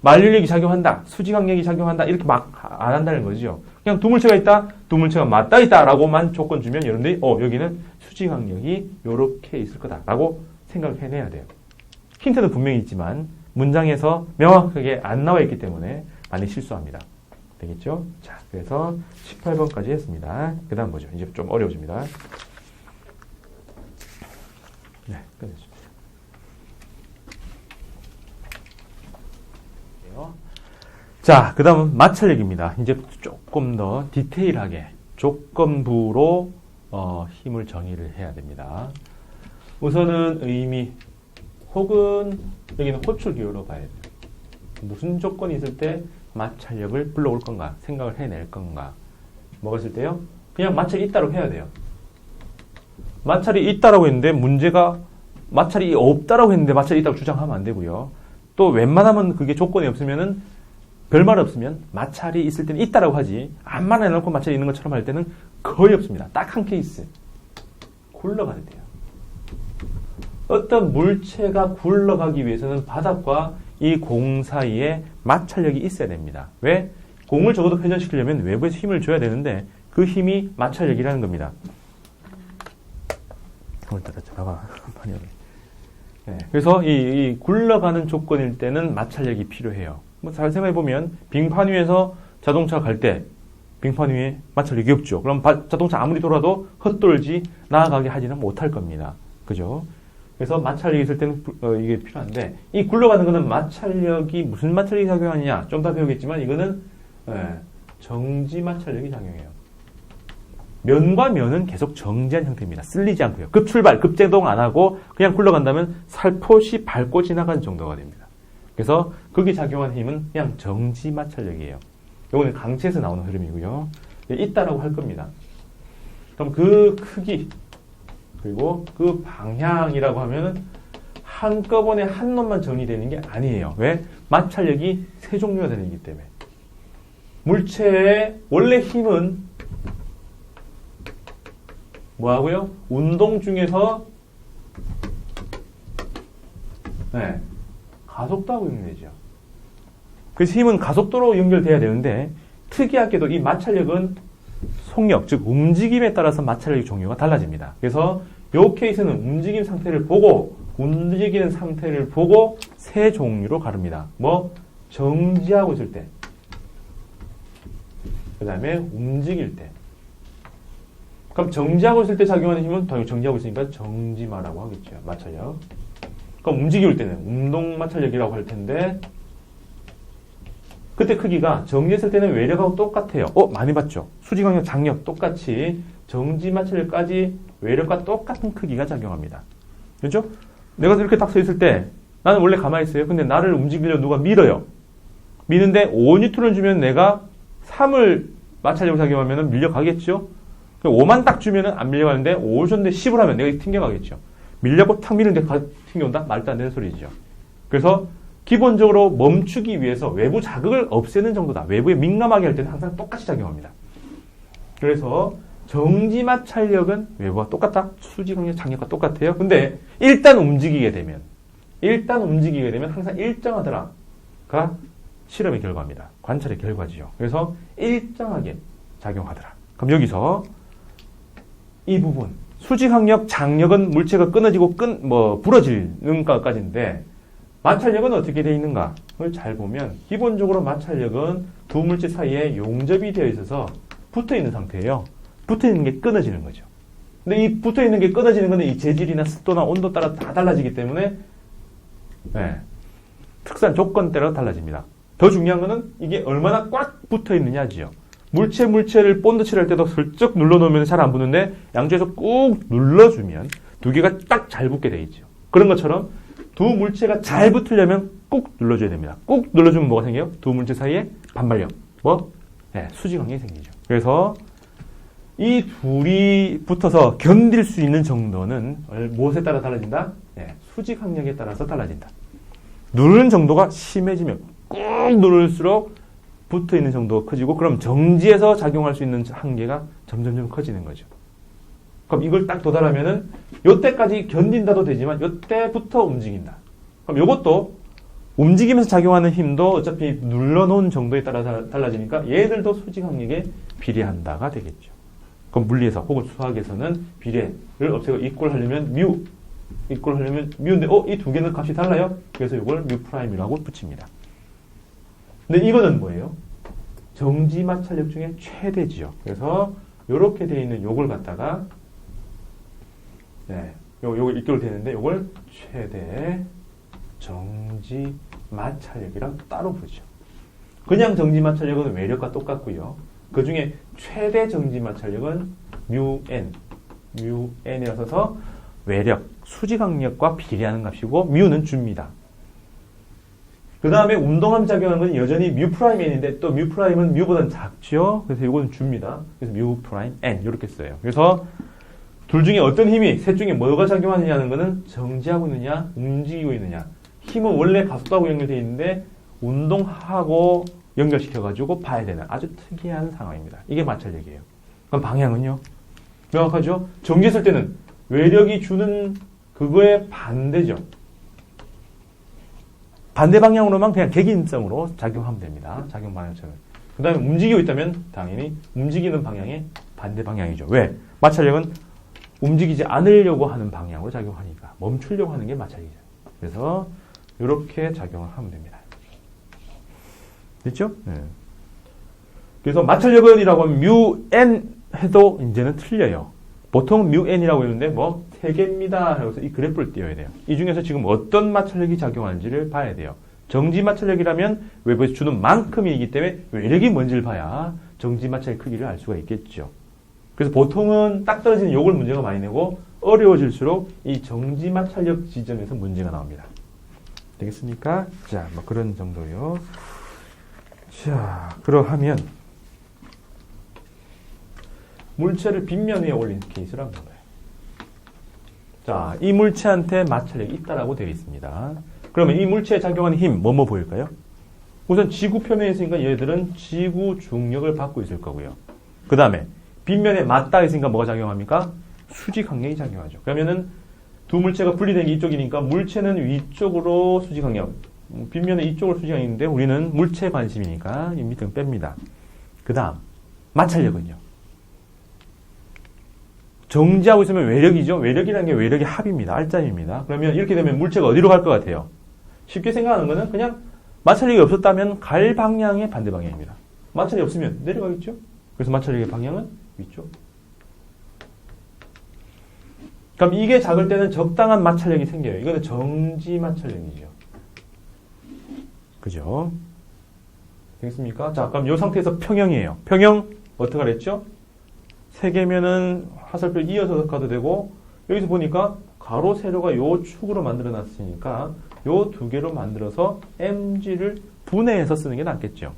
만류력이 작용한다, 수직항력이 작용한다, 이렇게 막 안 한다는 거죠. 그냥 두 물체가 있다, 두 물체가 맞닿아 있다라고만 조건 주면 여러분들이 여기는 수직항력이 이렇게 있을 거다라고 생각을 해내야 돼요. 힌트는 분명히 있지만 문장에서 명확하게 안 나와 있기 때문에 많이 실수합니다. 되겠죠? 자, 그래서 18번까지 했습니다. 그 다음 보죠. 이제 좀 어려워집니다. 네, 끝냈습니다. 자, 그 다음은 마찰력입니다. 이제 조금 더 디테일하게 조건부로 힘을 정의를 해야 됩니다. 우선은 의미 혹은 여기는 호출 기호로 봐야 돼요. 무슨 조건이 있을 때 마찰력을 불러올 건가 생각을 해낼 건가. 뭐가 있을 때요? 그냥 마찰이 있다고 해야 돼요. 마찰이 있다라고 했는데 문제가 마찰이 없다라고 했는데 마찰이 있다고 주장하면 안 되고요. 또 웬만하면 그게 조건이 없으면은 별말 없으면 마찰이 있을 때는 있다라고 하지 암만 해놓고 마찰이 있는 것처럼 할 때는 거의 없습니다. 딱 한 케이스. 굴러가야 돼요. 어떤 물체가 굴러가기 위해서는 바닥과 이 공 사이에 마찰력이 있어야 됩니다. 왜? 공을 적어도 회전시키려면 외부에서 힘을 줘야 되는데 그 힘이 마찰력이라는 겁니다. 네, 그래서 이 굴러가는 조건일 때는 마찰력이 필요해요. 잘 생각해보면 빙판 위에서 자동차 갈 때 빙판 위에 마찰력이 없죠. 그럼 자동차 아무리 돌아도 헛돌지 나아가게 하지는 못할 겁니다. 그죠? 그래서 마찰력이 있을 때는 이게 필요한데 이 굴러가는 거는 마찰력이 무슨 마찰력이 작용하느냐 좀 더 배우겠지만 이거는 정지 마찰력이 작용해요. 면과 면은 계속 정지한 형태입니다. 쓸리지 않고요. 급출발, 급제동 안 하고 그냥 굴러간다면 살포시 밟고 지나가는 정도가 됩니다. 그래서 거기 작용한 힘은 그냥 정지 마찰력이에요. 이거는 강체에서 나오는 흐름이고요. 있다라고 할 겁니다. 그럼 그 크기 그리고 그 방향이라고 하면은 한꺼번에 한 놈만 정리되는 게 아니에요. 왜? 마찰력이 세 종류가 되기 때문에. 물체의 원래 힘은 뭐하고요? 운동 중에서 가속도하고 연결되죠. 그래서 힘은 가속도로 연결돼야 되는데 특이하게도 이 마찰력은 속력, 즉 움직임에 따라서 마찰력의 종류가 달라집니다. 그래서 이 케이스는 움직이는 상태를 보고 세 종류로 가릅니다. 정지하고 있을 때, 그 다음에 움직일 때. 그럼 정지하고 있을 때 작용하는 힘은 당연히 정지하고 있으니까 정지마라고 하겠죠. 마찰력. 그럼 움직일 때는 운동 마찰력이라고 할 텐데 그때 크기가 정지했을 때는 외력하고 똑같아요. 많이 봤죠? 수직항력, 장력 똑같이 정지 마찰력까지 외력과 똑같은 크기가 작용합니다. 그렇죠? 내가 이렇게 딱 서 있을 때 나는 원래 가만히 있어요. 근데 나를 움직이려고 누가 밀어요. 미는데 5N을 주면 내가 3을 마찰력으로 작용하면 밀려가겠죠? 5만 딱 주면 안 밀려가는데 5를 줬는데 10을 하면 내가 튕겨가겠죠. 밀려고 탁 미는데 튕겨온다? 말도 안 되는 소리죠. 그래서 기본적으로 멈추기 위해서 외부 자극을 없애는 정도다. 외부에 민감하게 할 때는 항상 똑같이 작용합니다. 그래서 정지 마찰력은 외부와 똑같다. 수직항력, 장력과 똑같아요. 근데 일단 움직이게 되면 항상 일정하더라가 실험의 결과입니다. 관찰의 결과지요. 그래서 일정하게 작용하더라. 그럼 여기서 이 부분 수직항력, 장력은 물체가 끊어지고 부러지는 것까지인데 마찰력은 어떻게 되어 있는가를 잘 보면 기본적으로 마찰력은 두 물체 사이에 용접이 되어 있어서 붙어있는 상태예요. 붙어있는 게 끊어지는 거죠. 근데 이 붙어있는 게 끊어지는 것은 이 재질이나 습도나 온도 따라 다 달라지기 때문에 특수한 조건 따라 달라집니다. 더 중요한 것은 이게 얼마나 꽉 붙어있느냐지요. 물체를 본드칠을 할 때도 슬쩍 눌러놓으면 잘 안 붙는데 양쪽에서 꾹 눌러주면 두 개가 딱 잘 붙게 되어 있죠. 그런 것처럼 두 물체가 잘 붙으려면 꾹 눌러줘야 됩니다. 꾹 눌러주면 뭐가 생겨요? 두 물체 사이에 반발력, 수직항력이 생기죠. 그래서 이 둘이 붙어서 견딜 수 있는 정도는 무엇에 따라 달라진다? 수직항력에 따라서 달라진다. 누르는 정도가 심해지면 꾹 누를수록 붙어있는 정도가 커지고 그럼 정지해서 작용할 수 있는 한계가 점점점 커지는 거죠. 그럼 이걸 딱 도달하면은 요때까지 견딘다도 되지만 요때부터 움직인다. 그럼 요것도 움직이면서 작용하는 힘도 어차피 눌러놓은 정도에 따라 달라지니까 얘들도 수직 항력에 비례한다가 되겠죠. 그럼 물리에서 혹은 수학에서는 비례를 없애고 이꼴하려면 이꼴하려면 뮤인데 이 두 개는 값이 달라요? 그래서 이걸 뮤 프라임이라고 붙입니다. 근데 이거는 뭐예요? 정지 마찰력 중에 최대지요. 그래서 요렇게 되어 있는 요걸 갖다가 요걸 이꼴 되는데 요걸 최대 정지 마찰력이랑 따로 부르죠. 그냥 정지 마찰력은 외력과 똑같고요. 그 중에 최대 정지 마찰력은 뮤n이라서 써서 외력, 수직항력과 비례하는 값이고 뮤는 줍니다. 그 다음에 운동함 작용하는 건 여전히 뮤 프라임 n인데 또 뮤 프라임은 뮤보다는 작죠. 그래서 이거는 줍니다. 그래서 뮤 프라임 n 이렇게 써요. 그래서 둘 중에 어떤 힘이 셋 중에 뭐가 작용하느냐는 거는 정지하고 있느냐, 움직이고 있느냐. 힘은 원래 가속도하고 연결되어 있는데 운동하고 연결시켜가지고 봐야 되는 아주 특이한 상황입니다. 이게 마찰력이에요. 그럼 방향은요? 명확하죠? 정지했을 때는 외력이 주는 그거에 반대죠. 반대 방향으로만 그냥 객인성으로 작용하면 됩니다. 작용 방향처럼. 그 다음에 움직이고 있다면 당연히 움직이는 방향의 반대 방향이죠. 왜? 마찰력은 움직이지 않으려고 하는 방향으로 작용하니까 멈추려고 하는 게 마찰력이죠. 그래서 이렇게 작용을 하면 됩니다. 됐죠? 네. 그래서 마찰력은이라고 하면 뮤n 해도 이제는 틀려요. 보통 뮤n이라고 했는데 뭐 3개입니다. 그래서 이 그래프를 띄워야 돼요. 이 중에서 지금 어떤 마찰력이 작용하는지를 봐야 돼요. 정지 마찰력이라면 외부에서 주는 만큼이기 때문에 외력이 뭔지를 봐야 정지 마찰의 크기를 알 수가 있겠죠. 그래서 보통은 딱 떨어지는 요걸 문제가 많이 내고 어려워질수록 이 정지 마찰력 지점에서 문제가 나옵니다. 되겠습니까? 자, 뭐 그런 정도요. 자, 그러하면 물체를 빗면 위에 올린 케이스를 한번 봐요. 자, 이 물체한테 마찰력이 있다라고 되어 있습니다. 그러면 이 물체에 작용하는 힘, 뭐뭐 보일까요? 우선 지구 표면에 있으니까 얘들은 지구 중력을 받고 있을 거고요. 그 다음에 빗면에 맞닿아 있으니까 뭐가 작용합니까? 수직 항력이 작용하죠. 그러면은 두 물체가 분리된 게 이쪽이니까 물체는 위쪽으로 수직 항력, 빗면에 이쪽으로 수직 항력인데 우리는 물체 관심이니까 이 밑은 뺍니다. 그 다음 마찰력은요. 정지하고 있으면 외력이죠. 외력이라는 게 외력의 합입니다. 알짜입니다. 그러면 이렇게 되면 물체가 어디로 갈 것 같아요? 쉽게 생각하는 거는 그냥 마찰력이 없었다면 갈 방향의 반대 방향입니다. 마찰력이 없으면 내려가겠죠? 그래서 마찰력의 방향은 위쪽. 그럼 이게 작을 때는 적당한 마찰력이 생겨요. 이거는 정지 마찰력이죠. 그죠? 되겠습니까? 자, 그럼 이 상태에서 평형이에요. 평형 어떻게 하랬죠? 3개면은 화살표 이어서 가도 되고 여기서 보니까 가로 세로가 요 축으로 만들어 놨으니까 요 2개로 만들어서 mg를 분해해서 쓰는 게 낫겠죠.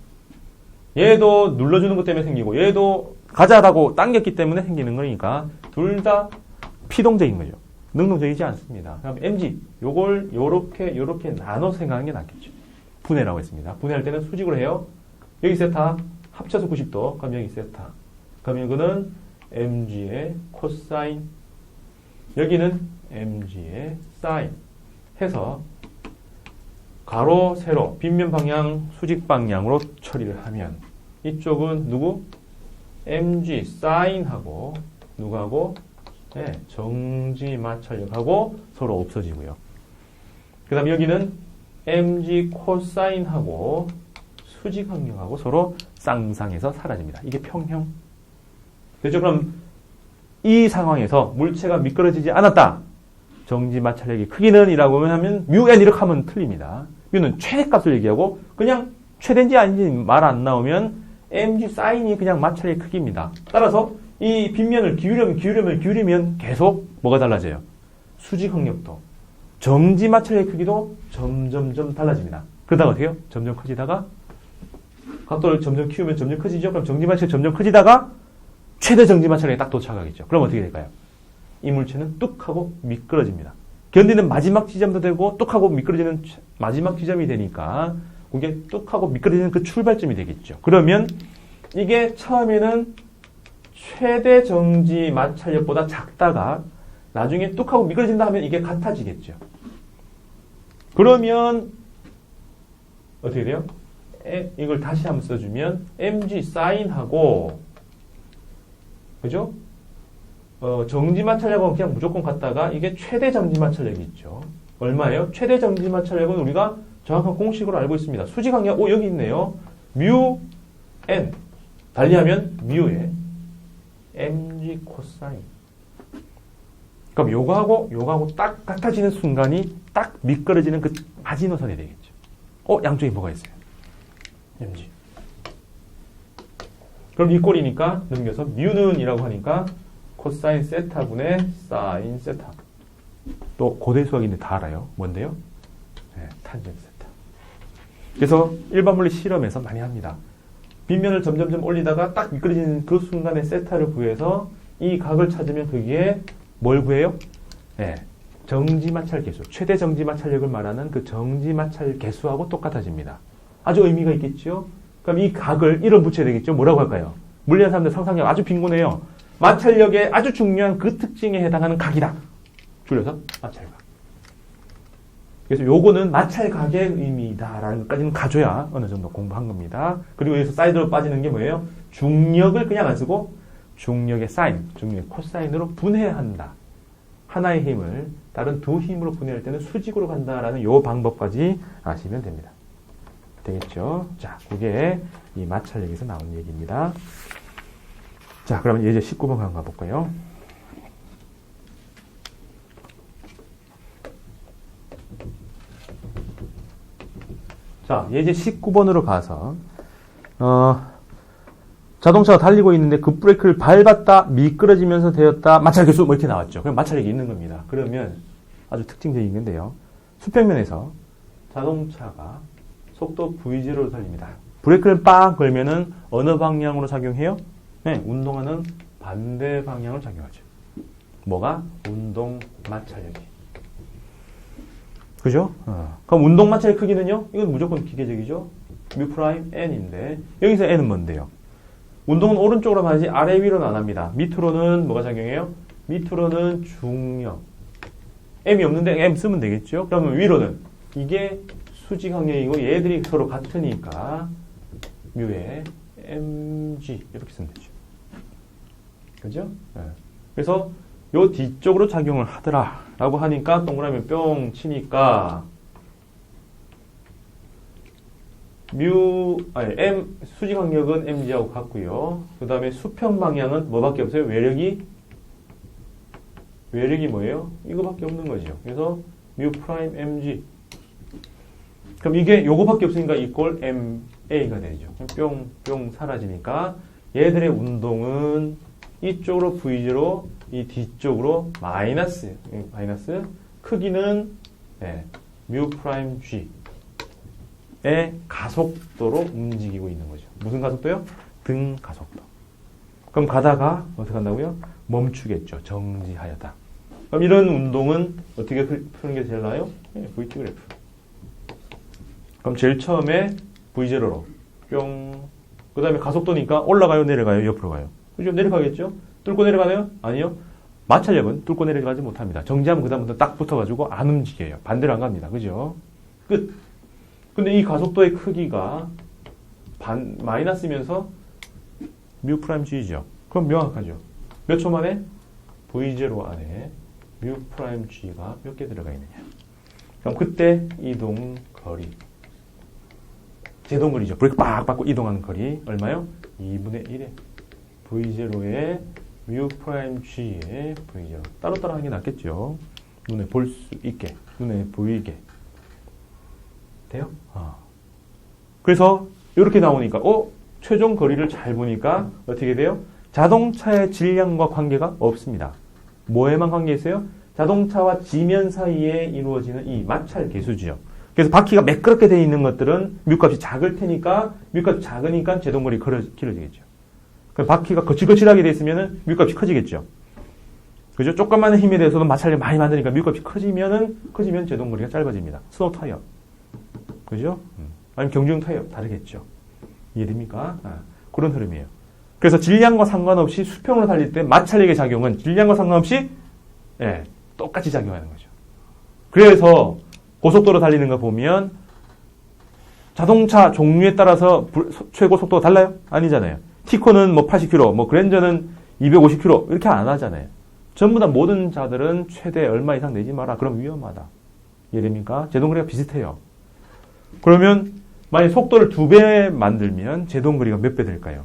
얘도 눌러주는 것 때문에 생기고 얘도 가자라고 당겼기 때문에 생기는 거니까 둘 다 피동적인 거죠. 능동적이지 않습니다. 그럼 mg 요걸 요렇게 나눠서 생각하는 게 낫겠죠. 분해라고 했습니다. 분해할 때는 수직으로 해요. 여기 세타 합쳐서 90도 그럼 여기 세타 그럼 이거는 mg의 코사인 여기는 mg의 사인 해서 가로, 세로, 빗면 방향, 수직 방향으로 처리를 하면 이쪽은 누구? mg 사인하고 누구하고? 네, 정지 마찰력하고 서로 없어지고요. 그 다음에 여기는 mg 코사인하고 수직 항력하고 서로 쌍쌍해서 사라집니다. 이게 평형. 됐죠? 그럼 이 상황에서 물체가 미끄러지지 않았다. 정지 마찰력의 크기는 이라고 하면 뮤n 이렇게 하면 틀립니다. 뮤는 최대값을 얘기하고 그냥 최대인지 아닌지 말 안 나오면 mg 사인이 그냥 마찰력의 크기입니다. 따라서 이 빗면을 기울이면 계속 뭐가 달라져요? 수직 항력도 정지 마찰력의 크기도 점점점 달라집니다. 그러다가 어떻게 해요? 점점 커지다가 각도를 점점 키우면 점점 커지죠. 그럼 정지 마찰력이 점점 커지다가 최대 정지 마찰력에 딱 도착하겠죠. 그럼 어떻게 될까요? 이 물체는 뚝 하고 미끄러집니다. 견디는 마지막 지점도 되고 뚝 하고 미끄러지는 마지막 지점이 되니까 그게 뚝 하고 미끄러지는 그 출발점이 되겠죠. 그러면 이게 처음에는 최대 정지 마찰력보다 작다가 나중에 뚝 하고 미끄러진다 하면 이게 같아지겠죠. 그러면 어떻게 돼요? 이걸 다시 한번 써주면 mg 사인하고 그죠? 정지 마찰력은 그냥 무조건 같다가 이게 최대 정지 마찰력이 있죠. 얼마예요? 최대 정지 마찰력은 우리가 정확한 공식으로 알고 있습니다. 수직 항력, 여기 있네요. 뮤 n 달리하면 뮤의 mg 코사인. 그럼 요거하고 딱 같아지는 순간이 딱 미끄러지는 그 마지노선이 되겠죠. 양쪽에 뭐가 있어요? mg. 그럼 이 꼴이니까 넘겨서 뮤는 이라고 하니까 코사인 세타분의 사인 세타. 또 고대 수학인데 다 알아요. 뭔데요? 네, 탄젠 세타. 그래서 일반 물리 실험에서 많이 합니다. 빗면을 점점점 올리다가 딱 미끄러지는 그 순간에 세타를 구해서 이 각을 찾으면 거기에 뭘 구해요? 네, 정지마찰 개수. 최대 정지마찰력을 말하는 그 정지마찰 개수하고 똑같아집니다. 아주 의미가 있겠죠? 그럼 이 각을 이름 붙여야 되겠죠? 뭐라고 할까요? 물리학 사람들 상상력 아주 빈곤해요. 마찰력의 아주 중요한 그 특징에 해당하는 각이다. 줄여서 마찰각. 그래서 요거는 마찰각의 의미다라는 것까지는 가져야 어느 정도 공부한 겁니다. 그리고 여기서 사이드로 빠지는 게 뭐예요? 중력을 그냥 안 쓰고 중력의 사인, 중력의 코사인으로 분해한다. 하나의 힘을 다른 두 힘으로 분해할 때는 수직으로 간다라는 요 방법까지 아시면 됩니다. 되겠죠? 자, 그게 이 마찰력에서 나온 얘기입니다. 자, 그러면 예제 19번 한번 가볼까요? 자, 예제 19번으로 가서 자동차가 달리고 있는데 급브레이크를 밟았다, 미끄러지면서 되었다, 마찰 개수 뭐 이렇게 나왔죠. 그럼 마찰력이 있는 겁니다. 그러면 아주 특징적인 건데요. 수평면에서 자동차가 속도 v0로 달립니다. 브레이크를 빡 걸면은 어느 방향으로 작용해요? 네, 운동하는 반대 방향으로 작용하죠. 뭐가? 운동 마찰력이. 그죠? 그럼 운동 마찰의 크기는요? 이건 무조건 기계적이죠? 뮤 프라임 n인데 여기서 n은 뭔데요? 운동은 오른쪽으로 가지 아래 위로는 안 합니다. 밑으로는 뭐가 작용해요? 밑으로는 중력. m이 없는데 m 쓰면 되겠죠? 그러면 위로는 이게 수직 항력이고 얘들이 서로 같으니까 뮤의 mg 이렇게 쓰면 되죠. 그죠? 네. 그래서 요 뒤쪽으로 작용을 하더라 라고 하니까 동그라미 뿅 치니까 m 수직 항력은 mg하고 같고요. 그 다음에 수평 방향은 뭐밖에 없어요? 외력이 뭐예요? 이거밖에 없는 거죠. 그래서 뮤 프라임 mg. 그럼 이게 요거밖에 없으니까 이꼴 ma가 되죠. 뿅뿅 사라지니까 얘들의 운동은 이쪽으로 v0, 이 뒤쪽으로 마이너스 크기는 뮤 프라임 g의 가속도로 움직이고 있는 거죠. 무슨 가속도요? 등 가속도. 그럼 가다가 어떻게 한다고요? 멈추겠죠. 정지하였다. 그럼 이런 운동은 어떻게 푸는 게 제일 나아요? VT 그래프. 그럼 제일 처음에 v0로 뿅. 그 다음에 가속도니까 올라가요, 내려가요, 옆으로 가요. 그죠? 내려가겠죠? 뚫고 내려가나요? 아니요. 마찰력은 뚫고 내려가지 못합니다. 정지하면 그 다음부터 딱 붙어가지고 안 움직여요. 반대로 안 갑니다. 그죠? 끝. 근데 이 가속도의 크기가 마이너스면서 뮤 프라임 g죠. 그럼 명확하죠. 몇 초 만에? v0 안에 뮤 프라임 g가 몇 개 들어가 있느냐. 그럼 그때 이동 거리. 제동거리죠. 브레이크 빡 밟고 이동하는 거리. 얼마요? 2분의 1에 v0의 뮤 프라임 g의 v0. 따로따로 하는 게 낫겠죠. 눈에 볼 수 있게, 눈에 보이게. 돼요? 그래서 이렇게 나오니까 최종 거리를 잘 보니까 어떻게 돼요? 자동차의 질량과 관계가 없습니다. 뭐에만 관계 있어요? 자동차와 지면 사이에 이루어지는 이 마찰 계수지요. 그래서 바퀴가 매끄럽게 되어 있는 것들은 뮤값이 작을 테니까 뮤값이 작으니까 제동거리 길어지겠죠. 그럼 바퀴가 거칠거칠하게 되어 있으면 뮤값이 커지겠죠. 그죠? 조금만 힘에 대해서도 마찰력 많이 만드니까 뮤값이 커지면 제동거리가 짧아집니다. 스노우 타이어. 그죠? 아니면 경주용 타이어 다르겠죠. 이해됩니까? 그런 흐름이에요. 그래서 질량과 상관없이 수평으로 달릴 때 마찰력의 작용은 질량과 상관없이 똑같이 작용하는 거죠. 그래서 고속도로 달리는 거 보면 자동차 종류에 따라서 최고 속도가 달라요? 아니잖아요. 티코는 뭐 80km, 뭐 그랜저는 250km 이렇게 안 하잖아요. 전부 다 모든 자들은 최대 얼마 이상 내지 마라. 그럼 위험하다. 이해됩니까? 제동거리가 비슷해요. 그러면 만약 속도를 2배 만들면 제동거리가 몇 배 될까요?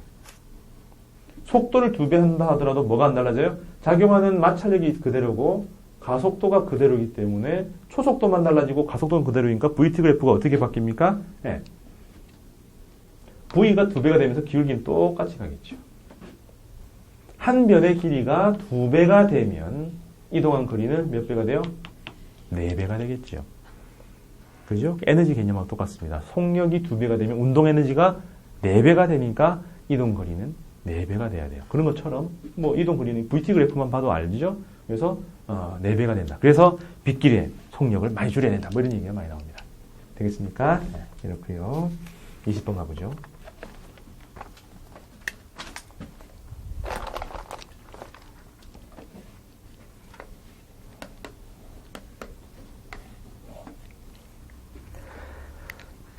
속도를 2배 한다 하더라도 뭐가 안 달라져요? 작용하는 마찰력이 그대로고 가속도가 그대로이기 때문에 초속도만 달라지고 가속도는 그대로니까 VT 그래프가 어떻게 바뀝니까? V가 2배가 되면서 기울기는 똑같이 가겠죠. 한 변의 길이가 2배가 되면 이동한 거리는 몇 배가 돼요? 4배가 되겠죠. 그죠? 에너지 개념하고 똑같습니다. 속력이 2배가 되면 운동 에너지가 4배가 되니까 이동 거리는 4배가 돼야 돼요. 그런 것처럼 뭐 이동 거리는 VT 그래프만 봐도 알죠? 그래서 4배가 된다. 그래서 빗길에 속력을 많이 줄여야 된다. 뭐 이런 얘기가 많이 나옵니다. 되겠습니까? 네, 이렇고요. 20번 가보죠.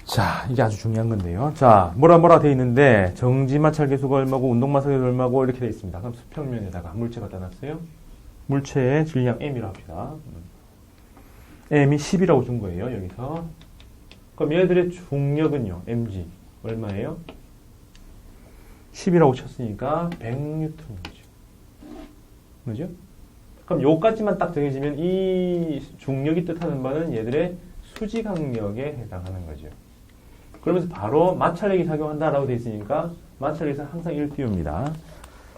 자, 이게 아주 중요한 건데요. 자, 뭐라 돼 있는데 정지마찰 계수가 얼마고 운동마찰 계수가 얼마고 이렇게 돼 있습니다. 그럼 수평면에다가 물체 갖다 놨어요. 물체의 질량 M이라고 합시다. M이 10이라고 준 거예요, 여기서. 그럼 얘들의 중력은요, mg 얼마예요? 10이라고 쳤으니까 100N이죠. 그죠? 그럼 요까지만 딱 정해지면 이 중력이 뜻하는 바는 얘들의 수직항력에 해당하는 거죠. 그러면서 바로 마찰력이 작용한다라고 되어 있으니까 마찰력에서 항상 1 띄웁니다.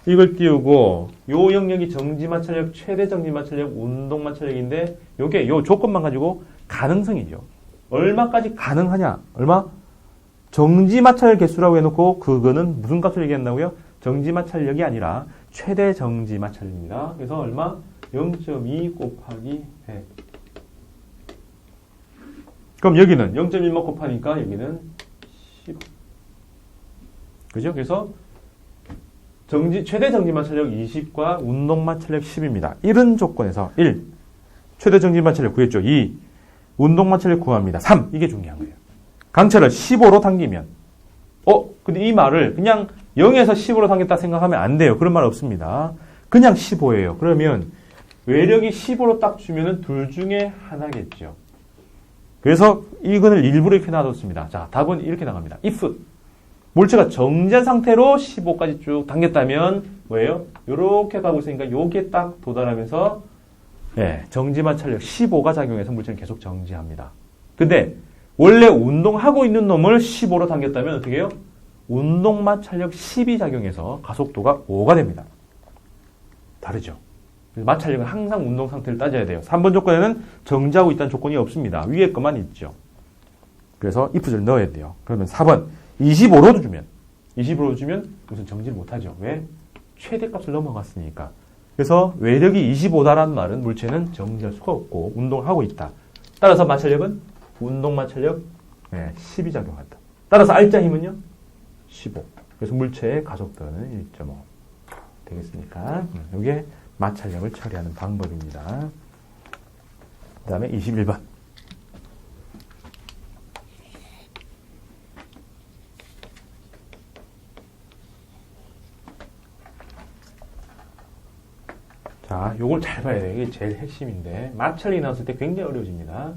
이걸 띄우고 요 영역이 정지마찰력, 최대 정지마찰력, 운동마찰력인데 요게 요 조건만 가지고 가능성이죠. 얼마까지 가능하냐? 얼마? 정지마찰력 개수라고 해놓고 그거는 무슨 값을 얘기한다고요? 정지마찰력이 아니라 최대 정지마찰력입니다. 그래서 얼마? 0.2 곱하기 100. 그럼 여기는 0.1만 곱하니까 여기는 10. 그죠? 그래서 최대 정지마찰력 20과 운동마찰력 10입니다. 이런 조건에서 1. 최대 정지마찰력 구했죠. 2. 운동마찰력 구합니다. 3. 이게 중요한 거예요. 강철을 15로 당기면 근데 이 말을 그냥 0에서 10으로 당겼다 생각하면 안 돼요. 그런 말 없습니다. 그냥 15예요. 그러면 외력이 15로 딱 주면은 둘 중에 하나겠죠. 그래서 이거를 일부러 이렇게 놔뒀습니다. 자, 답은 이렇게 나갑니다. if 물체가 정지한 상태로 15까지 쭉 당겼다면 뭐예요? 요렇게 가고 있으니까 요게 딱 도달하면서 정지마찰력 15가 작용해서 물체는 계속 정지합니다. 근데 원래 운동하고 있는 놈을 15로 당겼다면 어떻게 해요? 운동마찰력 10이 작용해서 가속도가 5가 됩니다. 다르죠? 마찰력은 항상 운동 상태를 따져야 돼요. 3번 조건에는 정지하고 있다는 조건이 없습니다. 위에 것만 있죠. 그래서 if를 넣어야 돼요. 그러면 4번 25로 주면 무슨 정지를 못하죠. 왜? 최대값을 넘어갔으니까. 그래서 외력이 25다라는 말은 물체는 정지할 수가 없고 운동을 하고 있다. 따라서 마찰력은 운동마찰력 10이 작용한다. 따라서 R자 힘은요? 15. 그래서 물체의 가속도는 1.5. 되겠습니까? 이게 마찰력을 처리하는 방법입니다. 그 다음에 21번. 자, 요걸 잘 봐야 돼요. 이게 제일 핵심인데 마찰이 나왔을 때 굉장히 어려워집니다.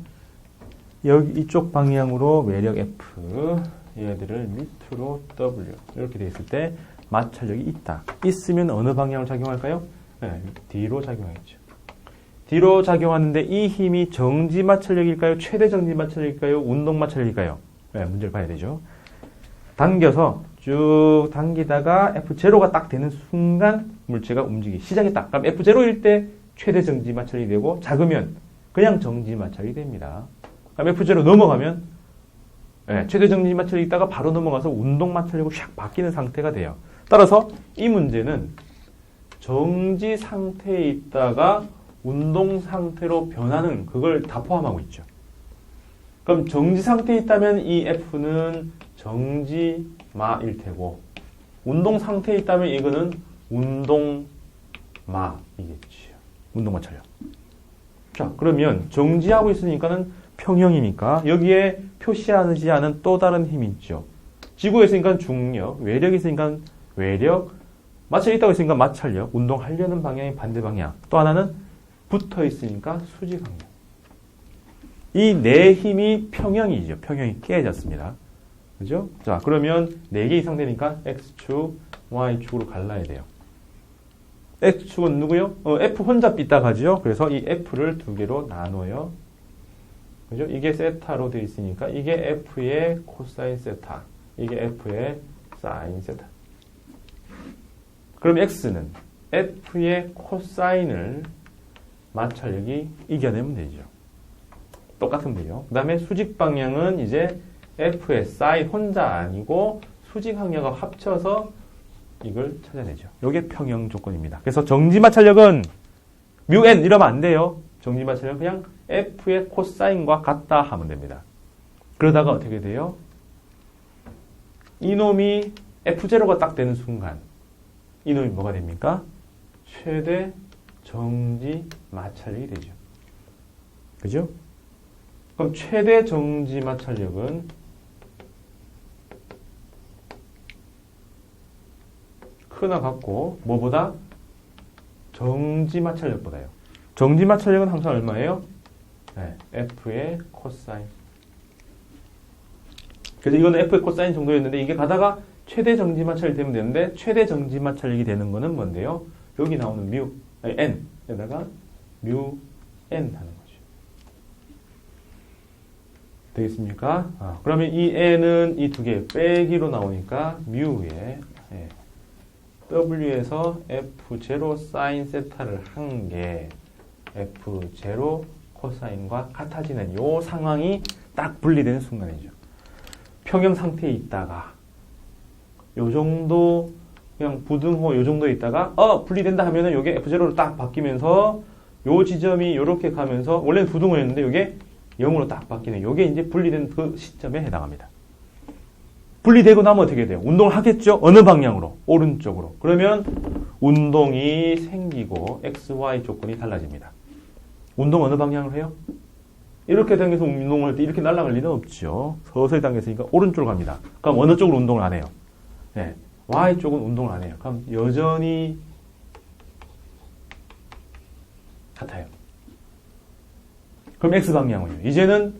여기 이쪽 방향으로 외력 F, 얘들을 밑으로 W 이렇게 되어 있을 때 마찰력이 있다. 있으면 어느 방향으로 작용할까요? 뒤로 작용하겠죠. 뒤로 작용하는데 이 힘이 정지마찰력일까요? 최대 정지마찰력일까요? 운동마찰력일까요? 문제를 봐야 되죠. 당겨서 쭉 당기다가 F0가 딱 되는 순간 물체가 움직이기 시작했다. 그럼 F0일 때 최대 정지마찰력이 되고 작으면 그냥 정지마찰력이 됩니다. 그럼 F0 넘어가면 최대 정지마찰력이 있다가 바로 넘어가서 운동마찰력으로 샥 바뀌는 상태가 돼요. 따라서 이 문제는 정지 상태에 있다가 운동 상태로 변하는 그걸 다 포함하고 있죠. 그럼 정지 상태에 있다면 이 F는 정지마일 테고 운동 상태에 있다면 이거는 운동마이겠지요. 운동마찰력. 자, 그러면 정지하고 있으니까는 평형이니까 여기에 표시하지 않은 또 다른 힘이 있죠. 지구에 있으니까 중력, 외력에 있으니까 외력, 마찰이 있다고 했으니까 마찰력, 운동하려는 방향이 반대 방향. 또 하나는 붙어 있으니까 수직항력. 이 네 힘이 평형이죠. 평형이 깨졌습니다. 그죠? 자, 그러면 4개 이상 되니까 X축, Y축으로 갈라야 돼요. X축은 누구요? F 혼자 삐딱 하죠. 그래서 이 F를 2개로 나눠요. 그죠? 이게 세타로 되어 있으니까 이게 F의 코사인 세타, 이게 F의 사인 세타. 그럼 X는 F의 코사인을 마찰력이 이겨내면 되죠. 똑같은데요. 그 다음에 수직 방향은 이제 F의 사인 혼자 아니고 수직 항력과 합쳐서 이걸 찾아내죠. 이게 평형 조건입니다. 그래서 정지 마찰력은 μn 이러면 안 돼요. 정지 마찰력은 그냥 F의 코사인과 같다 하면 됩니다. 그러다가 어떻게 돼요? 이놈이 F0가 딱 되는 순간 이놈이 뭐가 됩니까? 최대 정지 마찰력이 되죠. 그죠? 그럼 최대 정지 마찰력은 크나 같고 뭐보다? 정지 마찰력보다요. 정지 마찰력은 항상 얼마예요? 네, F의 코사인. 그래서 이거는 F의 코사인 정도였는데 이게 가다가 최대 정지 마찰력이 되면 되는데 최대 정지 마찰력이 되는 거는 뭔데요? 여기 나오는 n에다가 n 하는 거죠. 되겠습니까? 그러면 이 n은 이 두 개 빼기로 나오니까 μ에 W에서 F0 사인 세타를 한 게 F0 코사인과 같아지는 요 상황이 딱 분리되는 순간이죠. 평형 상태에 있다가 요 정도 그냥 부등호 요 정도에 있다가 분리된다 하면은 요게 F0로 딱 바뀌면서 요 지점이 요렇게 가면서 원래는 부등호였는데 요게 0으로 딱 바뀌는 요게 이제 분리된 그 시점에 해당합니다. 분리되고 나면 어떻게 돼요? 운동을 하겠죠? 어느 방향으로? 오른쪽으로. 그러면 운동이 생기고 XY 조건이 달라집니다. 운동 어느 방향으로 해요? 이렇게 당겨서 운동을 할 때 이렇게 날아갈 리는 없죠. 서서히 당겼으니까 오른쪽으로 갑니다. 그럼 어느 쪽으로 운동을 안 해요? 네. Y쪽은 운동을 안 해요. 그럼 여전히 같아요. 그럼 X방향은요? 이제는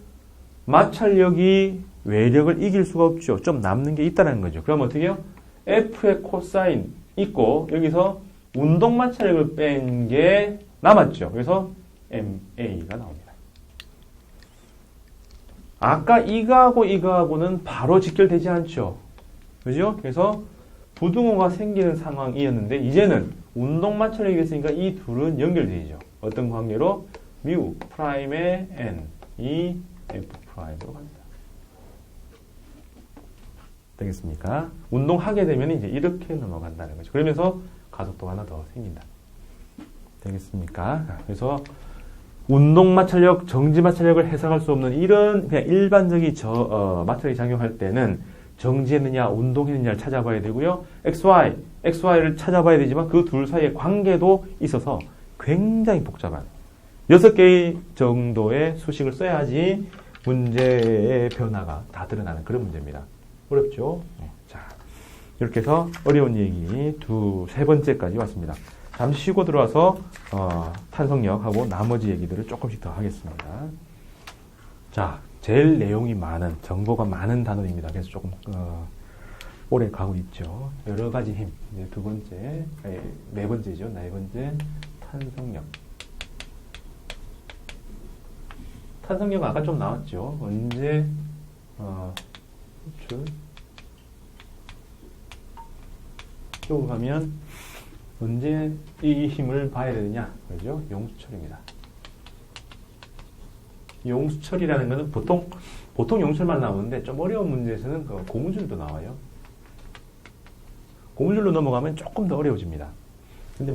마찰력이 외력을 이길 수가 없죠. 좀 남는 게 있다는 거죠. 그럼 어떻게 해요? F의 코사인 있고 여기서 운동 마찰력을 뺀 게 남았죠. 그래서 MA가 나옵니다. 아까 이거하고는 바로 직결되지 않죠. 그죠? 그래서 부등호가 생기는 상황이었는데 이제는 운동 마찰력이 있으니까 이 둘은 연결되죠. 어떤 관계로? μ 프라임의 n 이 F 프라임으로 갑니다. 되겠습니까? 운동하게 되면 이제 이렇게 넘어간다는 거죠. 그러면서 가속도가 하나 더 생긴다. 되겠습니까? 그래서 운동 마찰력, 정지 마찰력을 해석할 수 없는 이런 그냥 일반적인 마찰력이 작용할 때는 정지했느냐, 운동했느냐를 찾아봐야 되고요. XY를 찾아봐야 되지만 그 둘 사이의 관계도 있어서 굉장히 복잡한 6개의 정도의 수식을 써야지 문제의 변화가 다 드러나는 그런 문제입니다. 어렵죠? 자, 이렇게 해서 어려운 얘기 세 번째까지 왔습니다. 잠시 쉬고 들어와서 탄성력하고 나머지 얘기들을 조금씩 더 하겠습니다. 자, 제일 내용이 많은, 정보가 많은 단어입니다. 그래서 조금 오래 가고 있죠. 여러 가지 힘. 이제 네 번째죠. 네 번째 탄성력. 탄성력 아까 좀 나왔죠. 언제 쭉 가면 언제 이 힘을 봐야 되느냐? 그죠? 용수철입니다. 용수철이라는 것은 보통 용수철만 나오는데 좀 어려운 문제에서는 고무줄도 나와요. 고무줄로 넘어가면 조금 더 어려워집니다. 근데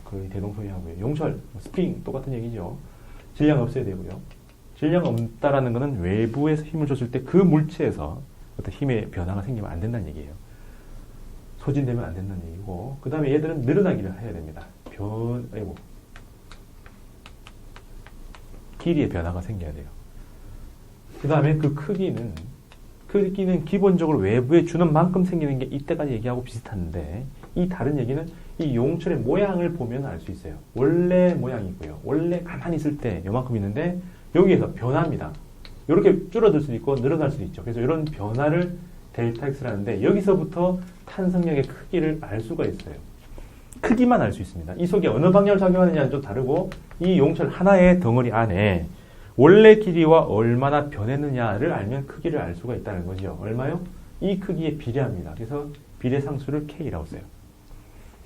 거의 대동소이하고요. 용철, 스프링 똑같은 얘기죠. 질량 없어야 되고요. 질량 없다라는 것은 외부에서 힘을 줬을 때 그 물체에서 어떤 힘의 변화가 생기면 안 된다는 얘기예요. 소진되면 안 된다는 얘기고, 그 다음에 얘들은 늘어나기를 해야 됩니다. 길이의 변화가 생겨야 돼요. 그 다음에 그 크기는 기본적으로 외부에 주는 만큼 생기는 게 이때까지 얘기하고 비슷한데, 이 다른 얘기는 이 용철의 모양을 보면 알 수 있어요. 원래 모양이고요. 원래 가만히 있을 때 요만큼 있는데 여기에서 변화입니다. 이렇게 줄어들 수도 있고 늘어날 수도 있죠. 그래서 이런 변화를 델타 X라는데, 여기서부터 탄성력의 크기를 알 수가 있어요. 크기만 알 수 있습니다. 이 속에 어느 방향을 작용하느냐는 좀 다르고, 이 용철 하나의 덩어리 안에 원래 길이와 얼마나 변했느냐를 알면 크기를 알 수가 있다는 거죠. 얼마요? 이 크기에 비례합니다. 그래서 비례상수를 K라고 써요.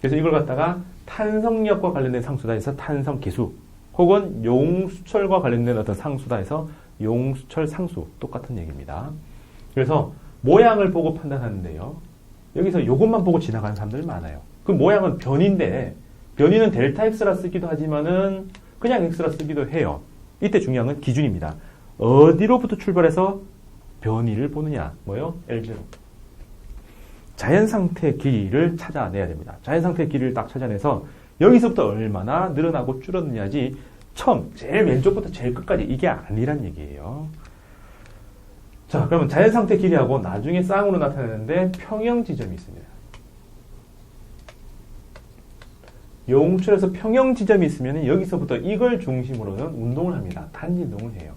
그래서 이걸 갖다가 탄성력과 관련된 상수다 해서 탄성계수, 혹은 용수철과 관련된 어떤 상수다 해서 용수철 상수, 똑같은 얘기입니다. 그래서 모양을 보고 판단하는데요. 여기서 이것만 보고 지나가는 사람들 많아요. 그 모양은 변인데, 변이는 델타 X라 쓰기도 하지만은 그냥 X라 쓰기도 해요. 이때 중요한 건 기준입니다. 어디로부터 출발해서 변이를 보느냐. 뭐요? L0. 자연상태의 길이를 찾아내야 됩니다. 자연상태의 길이를 딱 찾아내서 여기서부터 얼마나 늘어나고 줄었느냐지, 처음 제일 왼쪽부터 제일 끝까지 이게 아니란 얘기예요. 자, 그러면 자연상태 길이하고 나중에 쌍으로 나타내는데 평형 지점이 있습니다. 용출에서 평형 지점이 있으면 여기서부터 이걸 중심으로는 운동을 합니다. 단진동을 해요.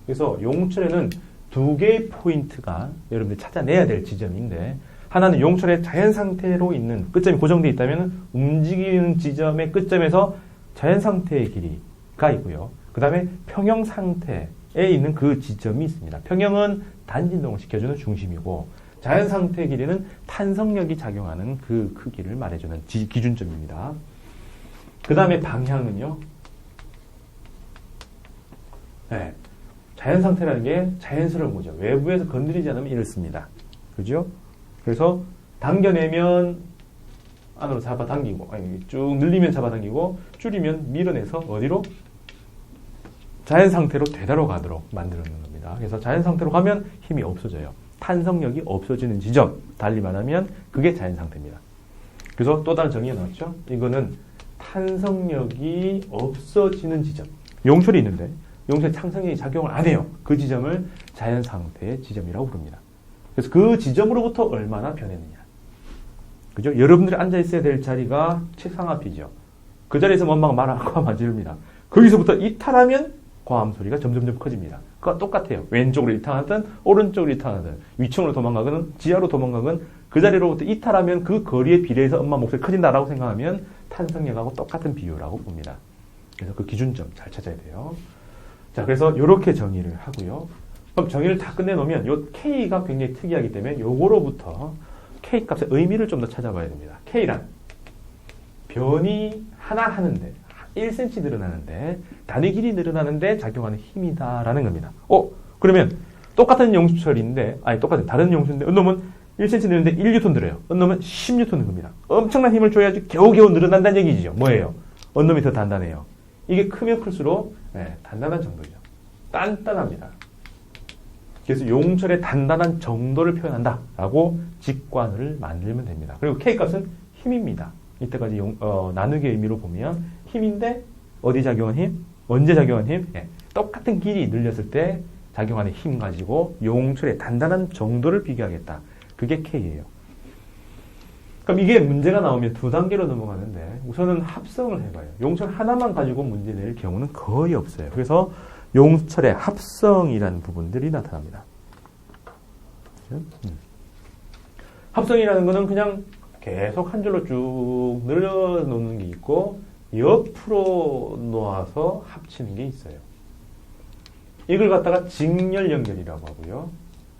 그래서 용출에는 두 개의 포인트가 여러분들이 찾아내야 될 지점인데, 하나는 용철의 자연상태로 있는 끝점이 고정되어 있다면 움직이는 지점의 끝점에서 자연상태의 길이가 있고요. 그 다음에 평형상태에 있는 그 지점이 있습니다. 평형은 단진동을 시켜주는 중심이고, 자연상태의 길이는 탄성력이 작용하는 그 크기를 말해주는 기준점입니다. 그 다음에 방향은요. 네. 자연상태라는 게 자연스러운 거죠. 외부에서 건드리지 않으면 이렇습니다. 그죠? 그래서 당겨내면 안으로 잡아당기고, 아니, 쭉 늘리면 잡아당기고, 줄이면 밀어내서 어디로? 자연상태로 되돌아 가도록 만드는 겁니다. 그래서 자연상태로 가면 힘이 없어져요. 탄성력이 없어지는 지점, 달리 말하면 그게 자연상태입니다. 그래서 또 다른 정의가 나왔죠? 이거는 탄성력이 없어지는 지점. 용철이 있는데 용철 창성력이 작용을 안 해요. 그 지점을 자연상태의 지점이라고 부릅니다. 그래서 그 지점으로부터 얼마나 변했느냐. 그죠? 여러분들이 앉아있어야 될 자리가 책상 앞이죠. 그 자리에서 엄마가 말하고 하면 안 지릅니다. 거기서부터 이탈하면 과음 소리가 점점점 커집니다. 그거 똑같아요. 왼쪽으로 이탈하든 오른쪽으로 이탈하든 위층으로 도망가든 지하로 도망가든 그 자리로부터 이탈하면 그 거리에 비례해서 엄마 목소리 커진다라고 생각하면 탄성력하고 똑같은 비유라고 봅니다. 그래서 그 기준점 잘 찾아야 돼요. 자, 그래서 이렇게 정의를 하고요. 그럼 정의를 다 끝내놓으면 요 K가 굉장히 특이하기 때문에 요거로부터 K 값의 의미를 좀 더 찾아봐야 됩니다. K란 변이 하나 하는데 1cm 늘어나는데 단위 길이 늘어나는데 작용하는 힘이다라는 겁니다. 그러면 똑같은 용수철인데, 아니 똑같은 다른 용수인데 은놈은 1cm 늘는데 1N 들어요. 은놈은 10N 는 겁니다. 엄청난 힘을 줘야지 겨우겨우 늘어난다는 얘기죠. 뭐예요? 은놈이 더 단단해요. 이게 크면 클수록 단단한 정도죠. 단단합니다. 그래서 용철의 단단한 정도를 표현한다라고 직관을 만들면 됩니다. 그리고 K값은 힘입니다. 이때까지 나누기의 의미로 보면 힘인데 어디 작용한 힘? 언제 작용한 힘? 똑같은 길이 늘렸을 때 작용하는 힘 가지고 용철의 단단한 정도를 비교하겠다. 그게 K예요. 그럼 이게 문제가 나오면 두 단계로 넘어가는데 우선은 합성을 해봐요. 용철 하나만 가지고 문제 낼 경우는 거의 없어요. 그래서 용철의 합성이라는 부분들이 나타납니다. 합성이라는 것은 그냥 계속 한 줄로 쭉 늘어놓는 게 있고 옆으로 놓아서 합치는 게 있어요. 이걸 갖다가 직렬 연결이라고 하고요.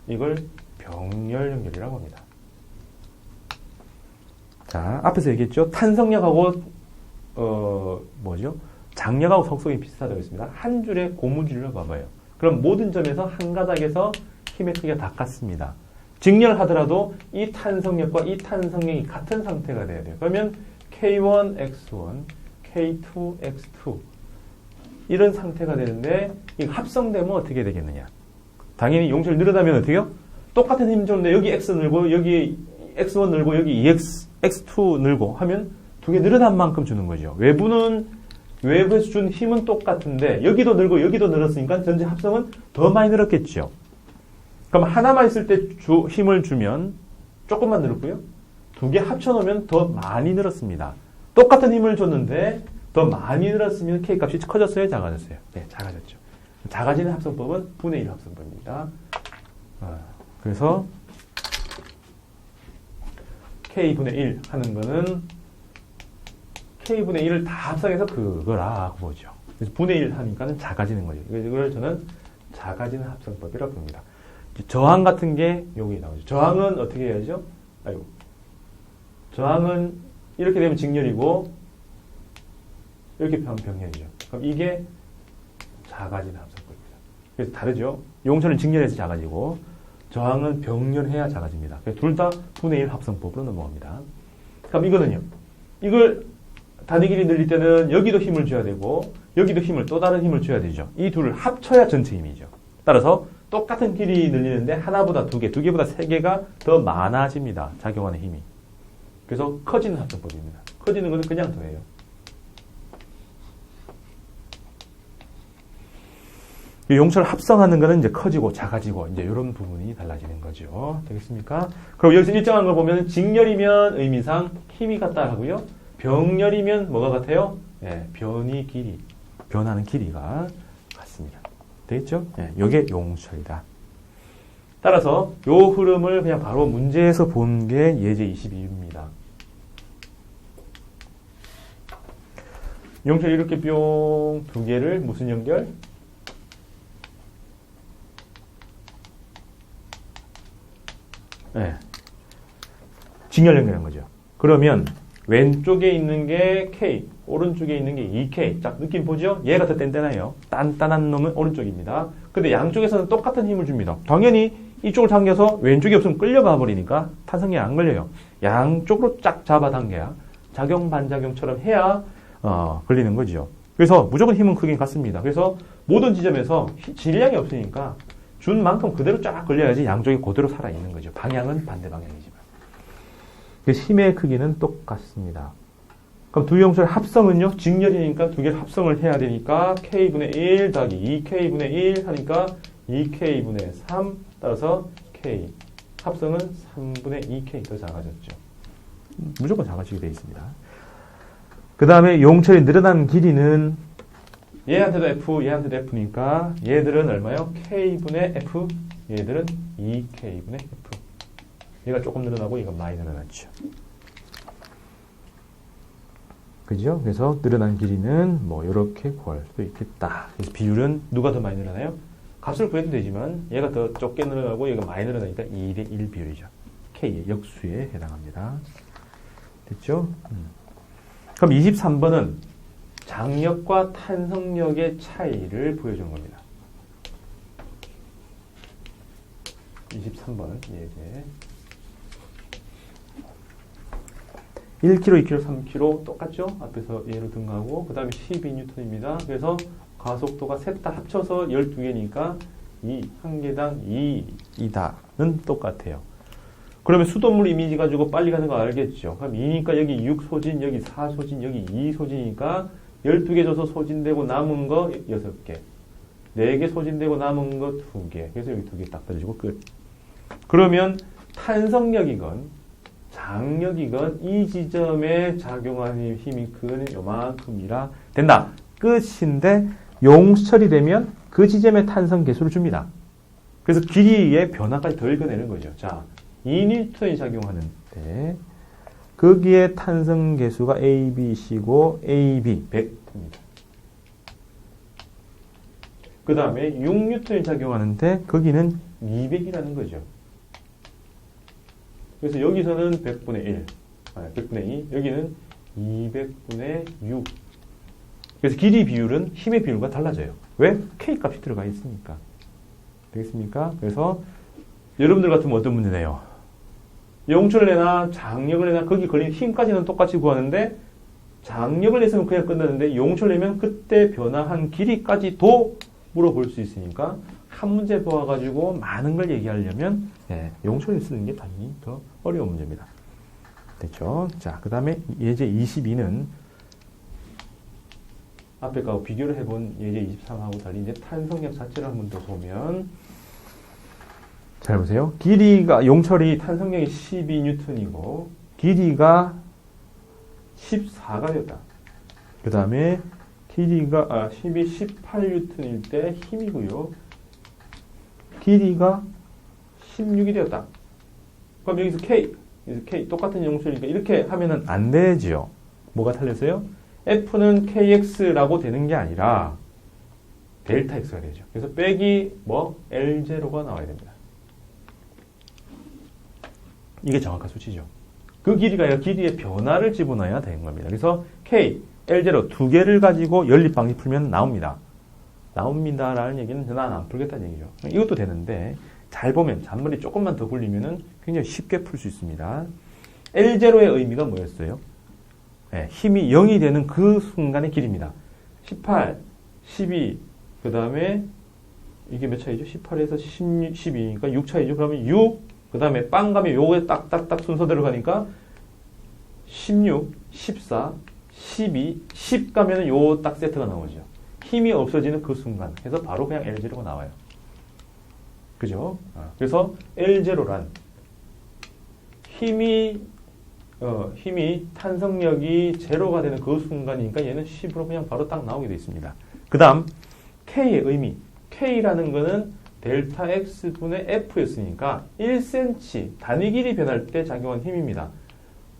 이걸 병렬 연결이라고 합니다. 자, 앞에서 얘기했죠. 탄성력하고 장력하고 속성이 비슷하다고 했습니다. 한 줄의 고무줄을 봐봐요. 그럼 모든 점에서 한 가닥에서 힘의 크기가 다 같습니다. 직렬하더라도 이 탄성력과 이 탄성력이 같은 상태가 돼야 돼요. 그러면 K1X1, K2X2 이런 상태가 되는데 이거 합성되면 어떻게 되겠느냐. 당연히 용철이 늘어나면 어떻게 해요? 똑같은 힘 줬는데 여기 X 늘고 여기 x1 늘고 여기 2x, x2 늘고 하면 두 개 늘어난 만큼 주는 거죠. 외부에서 준 힘은 똑같은데 여기도 늘고 여기도 늘었으니까 전체 합성은 더 많이 늘었겠죠. 그럼 하나만 있을 때 힘을 주면 조금만 늘었고요. 두 개 합쳐놓으면 더 많이 늘었습니다. 똑같은 힘을 줬는데 더 많이 늘었으면 K값이 커졌어요? 작아졌어요? 네, 작아졌죠. 작아지는 합성법은 분의 1 합성법입니다. 그래서 K분의 1 하는 거는 K분의 1을 다 합성해서 그거라고 보죠. 그래서 분의 1 하니까는 작아지는 거죠. 이걸 저는 작아지는 합성법이라고 봅니다. 저항 같은 게 여기 나오죠. 저항은 어떻게 해야죠? 저항은 이렇게 되면 직렬이고 이렇게 병렬이죠. 그럼 이게 작아지는 합성법입니다. 그래서 다르죠. 용처는 직렬해서 작아지고 저항은 병렬해야 작아집니다. 그래서 둘 다 분의 1 합성법으로 넘어갑니다. 그럼 이거는요. 이걸 단위 길이 늘릴 때는 여기도 힘을 줘야 되고 여기도 힘을 또 다른 힘을 줘야 되죠. 이 둘을 합쳐야 전체 힘이죠. 따라서 똑같은 길이 늘리는데 하나보다 두 개, 두 개보다 세 개가 더 많아집니다. 작용하는 힘이. 그래서 커지는 합성법입니다. 커지는 것은 그냥 더해요. 용처를 합성하는 것은 이제 커지고 작아지고 이제 이런 부분이 달라지는 거죠. 되겠습니까? 그럼 여기서 일정한 걸 보면 직렬이면 의미상 힘이 같다 하고요. 병렬이면 뭐가 같아요? 네, 변하는 길이가 같습니다. 되겠죠? 네, 이게 용처이다. 따라서 이 흐름을 그냥 바로 문제에서 본 게 예제 22입니다. 용처 이렇게 뿅 두 개를 무슨 연결? 네. 직렬 연결한 거죠. 그러면 왼쪽에 있는 게 K, 오른쪽에 있는 게 2K. 자, 느낌 보죠? 얘가 더 단단해요. 단단한 놈은 오른쪽입니다. 근데 양쪽에서는 똑같은 힘을 줍니다. 당연히 이쪽을 당겨서 왼쪽이 없으면 끌려가 버리니까 탄성이 안 걸려요. 양쪽으로 쫙 잡아당겨야 작용 반작용처럼 해야 걸리는 거죠. 그래서 무조건 힘은 크긴 같습니다. 그래서 모든 지점에서 질량이 없으니까 준 만큼 그대로 쫙 걸려야지 양쪽이 그대로 살아있는 거죠. 방향은 반대 방향이지만. 힘의 크기는 똑같습니다. 그럼 두 용처의 합성은요? 직렬이니까 두 개를 합성을 해야 되니까 K분의 1 더하기 2K분의 1 하니까 2K분의 3 따라서 K. 합성은 3분의 2K 더 작아졌죠. 무조건 작아지게 되어 있습니다. 그 다음에 용처의 늘어난 길이는 얘한테도 F, 얘한테도 F니까 얘들은 얼마요? K분의 F, 얘들은 2K분의 F. 얘가 조금 늘어나고 얘가 많이 늘어났죠. 그죠? 그래서 늘어난 길이는 뭐 이렇게 구할 수도 있겠다. 그래서 비율은 누가 더 많이 늘어나요? 값을 구해도 되지만 얘가 더 적게 늘어나고 얘가 많이 늘어나니까 2대 1 비율이죠. K의 역수에 해당합니다. 됐죠? 그럼 23번은 장력과 탄성력의 차이를 보여주는 겁니다. 23번 예제. 1kg, 2kg, 3kg 똑같죠? 앞에서 얘로 등하고 그 다음에 12N입니다. 그래서 가속도가 셋 다 합쳐서 12개니까 한 개당 2이다는 똑같아요. 그러면 수돗물 이미지 가지고 빨리 가는 거 알겠죠? 그럼 2니까 여기 6소진, 여기 4소진, 여기 2소진이니까 12개 줘서 소진되고 남은 거 6개. 4개 소진되고 남은 거 2개. 그래서 여기 2개 딱 떨어지고 끝. 그러면 탄성력이건 장력이건 이 지점에 작용하는 힘이 크는 요만큼이라 된다. 끝인데 용처리 되면 그 지점의 탄성 개수를 줍니다. 그래서 길이의 변화까지 더 읽어내는 거죠. 자, 2N이 작용하는데 거기에 탄성 개수가 A, B, C고 AB 100입니다. 그 다음에 6N이 작용하는데 거기는 200이라는 거죠. 그래서 여기서는 100분의 1, 100분의 2, 여기는 200분의 6. 그래서 길이 비율은 힘의 비율과 달라져요. 왜? K 값이 들어가 있으니까. 되겠습니까? 그래서 여러분들 같으면 어떤 문제 내요? 용처를 내나 장력을 내나 거기 걸린 힘까지는 똑같이 구하는데 장력을 냈으면 그냥 끝났는데 용처를 내면 그때 변화한 길이까지도 물어볼 수 있으니까 한 문제 보아가지고 많은 걸 얘기하려면 용처리를 쓰는 게 당연히 더 어려운 문제입니다. 됐죠? 자, 그 다음에 예제 22는 앞에 거하고 비교를 해본 예제 23하고 달리 이제 탄성력 자체를 한 번 더 보면 잘 보세요. 길이가 용철이 탄성력이 12N이고 길이가 14가 되었다. 그 다음에 길이가 18N일 때 힘이고요. 길이가 16이 되었다. 그럼 여기서 K 똑같은 용철이니까 이렇게 하면은 안 되지요. 뭐가 틀렸어요? F는 KX라고 되는 게 아니라 델타 X가 되죠. 그래서 빼기 L0가 나와야 됩니다. 이게 정확한 수치죠. 그 길이가 아니라 길이의 변화를 집어넣어야 되는 겁니다. 그래서 K, L0 두 개를 가지고 연립방식 풀면 나옵니다. 나옵니다라는 얘기는 난 안 풀겠다는 얘기죠. 이것도 되는데 잘 보면 잔머리 조금만 더 굴리면은 굉장히 쉽게 풀 수 있습니다. L0의 의미가 뭐였어요? 힘이 0이 되는 그 순간의 길입니다. 18, 12, 그 다음에 이게 몇 차이죠? 18에서 12니까 6 차이죠. 그러면 6, 그 다음에 빵 가면 요게 딱딱딱 순서대로 가니까 16, 14, 12, 10 가면은 요 딱 세트가 나오죠. 힘이 없어지는 그 순간. 그래서 바로 그냥 L0가 나와요. 그죠? 그래서 L0란 힘이 탄성력이 제로가 되는 그 순간이니까 얘는 10으로 그냥 바로 딱 나오게 되어 있습니다. 그 다음, K의 의미. K라는 거는 델타 X분의 F였으니까 1cm 단위 길이 변할 때 작용한 힘입니다.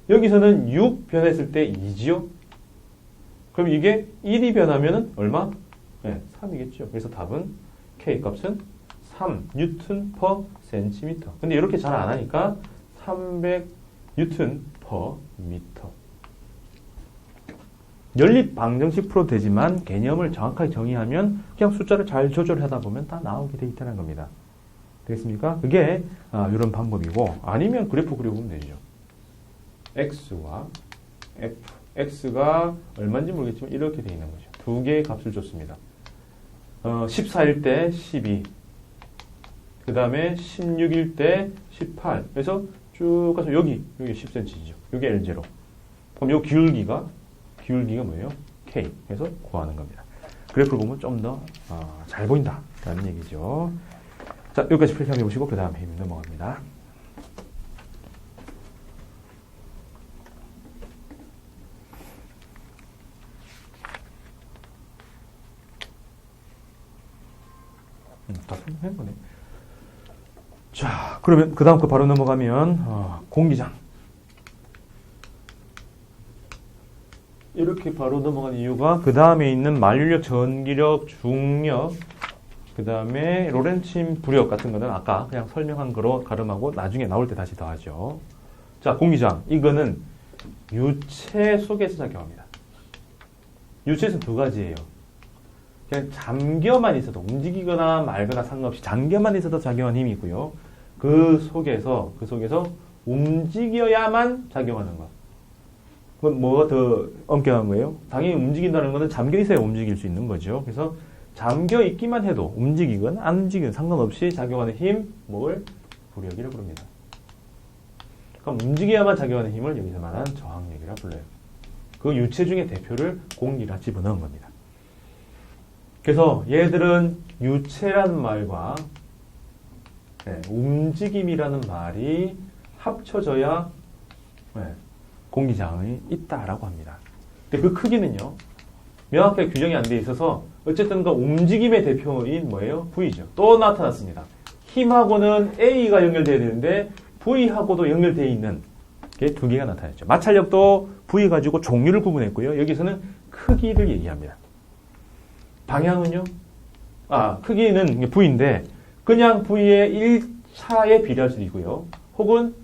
여기서는 6 변했을 때 2지요? 그럼 이게 1이 변하면은 얼마? 3이겠죠. 그래서 답은 K 값은 3 뉴턴 퍼 센티미터. 근데 이렇게 잘 안 하니까 300 뉴턴 퍼 미터. 연립 방정식 풀어도 되지만 개념을 정확하게 정의하면 그냥 숫자를 잘 조절하다 보면 다 나오게 돼 있다는 겁니다. 되겠습니까? 그게 이런 방법이고 아니면 그래프 그려보면 되죠. X와 F. X가 얼마인지 모르겠지만 이렇게 돼 있는 거죠. 두 개의 값을 줬습니다. 14일 때 12. 그 다음에 16일 때 18. 그래서 쭉 가서 여기 10cm죠. 여기 L0. 그럼 요 기울기가 뭐예요? K. 그래서 구하는 겁니다. 그래프를 보면 좀 더 잘 보인다 라는 얘기죠. 자, 여기까지 필기해 보시고 그 다음 회의 넘어갑니다. 다 설명해보네. 자, 그러면 그 다음 거 바로 넘어가면 공기장. 이렇게 바로 넘어가는 이유가 그 다음에 있는 만류력, 전기력, 중력, 그 다음에 로렌츠 부력 같은 거는 아까 그냥 설명한 거로 가름하고 나중에 나올 때 다시 더하죠. 자, 공기장. 이거는 유체 속에서 작용합니다. 유체에서는 두 가지예요. 그냥 잠겨만 있어도 움직이거나 말거나 상관없이 잠겨만 있어도 작용하는 힘이 있고요. 그 속에서 움직여야만 작용하는 것. 그건 뭐가 더 엄격한 거예요? 당연히 움직인다는 것은 잠겨 있어야 움직일 수 있는 거죠. 그래서 잠겨 있기만 해도 움직이건 안 움직이건 상관없이 작용하는 힘, 뭘? 부력이라고 부릅니다. 그럼 움직여야만 작용하는 힘을 여기서 말하는 저항력이라 불러요. 그 유체 중의 대표를 공기라 집어넣은 겁니다. 그래서 얘들은 유체란 말과 움직임이라는 말이 합쳐져야 공기장이 있다라고 합니다. 근데 그 크기는요, 명확하게 규정이 안 돼 있어서 어쨌든 그 움직임의 대표인 뭐예요? V죠. 또 나타났습니다. 힘하고는 A가 연결돼야 되는데 V하고도 연결되어 있는 게 두 개가 나타났죠. 마찰력도 V 가지고 종류를 구분했고요. 여기서는 크기를 얘기합니다. 방향은요? 크기는 V인데 그냥 V의 1차에 비례할 수도 있고요. 혹은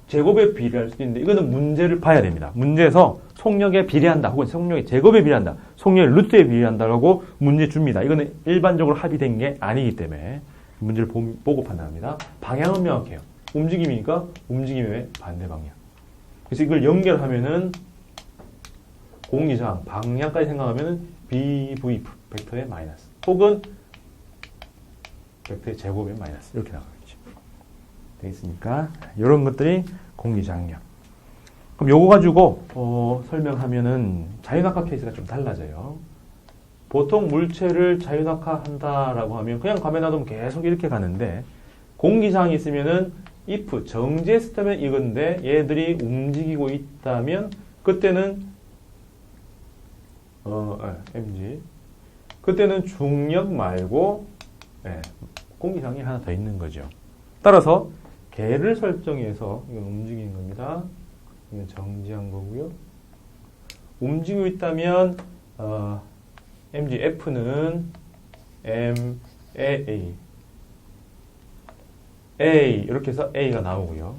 제곱에 비례할 수도 있는데 이거는 문제를 봐야 됩니다. 문제에서 속력에 비례한다 혹은 속력의 제곱에 비례한다, 속력의 루트에 비례한다라고 문제 줍니다. 이거는 일반적으로 합의된 게 아니기 때문에 문제를 보고 판단합니다. 방향은 명확해요. 움직임이니까 움직임의 반대 방향. 그래서 이걸 연결하면은 공기장 방향까지 생각하면은 BV 벡터의 마이너스 혹은 벡터의 제곱은 마이너스 이렇게 나가겠죠. 되겠습니까? 이런 것들이 공기장력. 그럼 요거 가지고 설명하면은 자유낙하 케이스가 좀 달라져요. 보통 물체를 자유낙하 한다라고 하면 그냥 가만히 놔두면 계속 이렇게 가는데 공기장이 있으면은 if 정지했으면 이건데 얘들이 움직이고 있다면 그때는 mg 그때는 중력 말고 공기장이 하나 더 있는 거죠. 따라서 개를 설정해서 이건 움직이는 겁니다. 이건 정지한 거고요. 움직이고 있다면 mg f는 m a 이렇게 해서 a가 나오고요.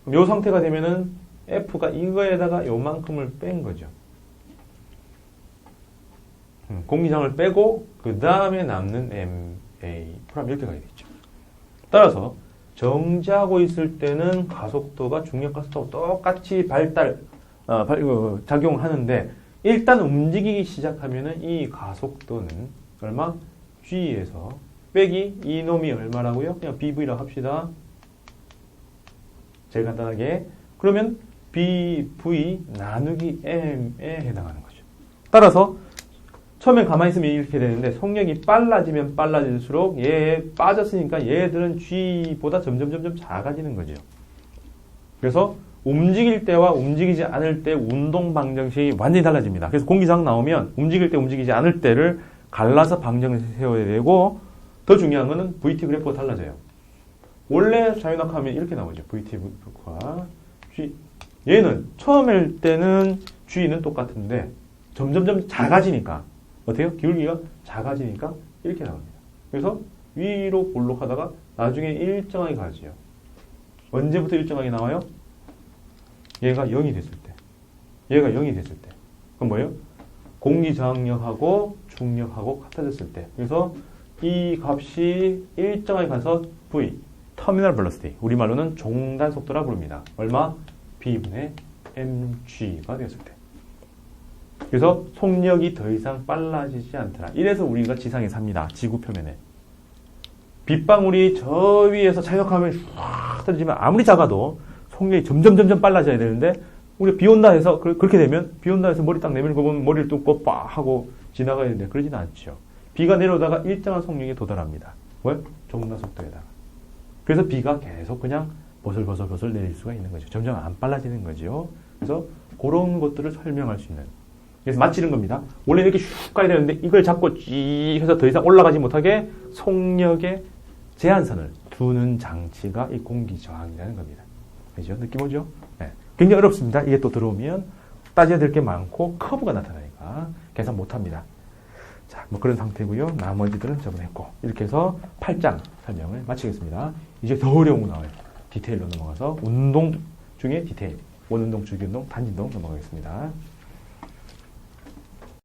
그럼 이 상태가 되면은 f가 이거에다가 요만큼을 뺀 거죠. 공기장을 빼고 그 다음에 남는 ma 그럼 이렇게 가야겠죠. 따라서 정지하고 있을 때는 가속도가 중력 가속도와 똑같이 작용을 하는데 일단 움직이기 시작하면은 이 가속도는 얼마? g에서 빼기 이놈이 얼마라고요? 그냥 bv라고 합시다. 제일 간단하게. 그러면 bv 나누기 m에 해당하는 거죠. 따라서 처음에 가만히 있으면 이렇게 되는데 속력이 빨라지면 빨라질수록 얘에 빠졌으니까 얘들은 g보다 점점 작아지는 거죠. 그래서 움직일 때와 움직이지 않을 때 운동 방정식이 완전히 달라집니다. 그래서 공기장 나오면 움직일 때 움직이지 않을 때를 갈라서 방정을 세워야 되고 더 중요한 거는 VT 그래프가 달라져요. 원래 자유낙하하면 이렇게 나오죠. VT 그래프가 G. 얘는 처음 할 때는 G는 똑같은데 점점 작아지니까 어때요? 기울기가 작아지니까 이렇게 나옵니다. 그래서 위로 볼록하다가 나중에 일정하게 가지요. 언제부터 일정하게 나와요? 얘가 0이 됐을 때. 얘가 0이 됐을 때. 그럼 뭐예요? 공기저항력하고 중력하고 같아졌을 때. 그래서 이 값이 일정하게 가서 V, 터미널 벨로시티, 우리말로는 종단 속도라 부릅니다. 얼마? B분의 mg가 되었을 때. 그래서 속력이 더 이상 빨라지지 않더라. 이래서 우리가 지상에 삽니다. 지구 표면에. 빗방울이 저 위에서 자유낙하하면 쫙 떨어지면 아무리 작아도 속력이 점점 빨라져야 되는데 우리 비 온다 해서 그렇게 되면 비 온다 해서 머리 딱 내밀고 보면 머리를 뚫고 빡 하고 지나가야 되는데 그러지는 않죠. 비가 내려오다가 일정한 속력에 도달합니다. 왜? 종단 속도에다가. 그래서 비가 계속 그냥 버슬버슬 내릴 수가 있는 거죠. 점점 안 빨라지는 거죠. 그래서 그런 것들을 설명할 수 있는. 그래서 마치는 겁니다. 원래 이렇게 슉 가야 되는데 이걸 잡고 쥐 해서 더 이상 올라가지 못하게 속력의 제한선을 두는 장치가 이 공기저항이라는 겁니다. 그죠? 느낌 오죠? 네. 굉장히 어렵습니다. 이게 또 들어오면 따져야 될 게 많고 커브가 나타나니까 계산 못합니다. 자, 뭐 그런 상태고요. 나머지들은 저번에 했고 이렇게 해서 8장 설명을 마치겠습니다. 이제 더 어려운 거 나와요. 디테일로 넘어가서 운동 중에 디테일, 원운동, 주기운동, 단진동 넘어가겠습니다.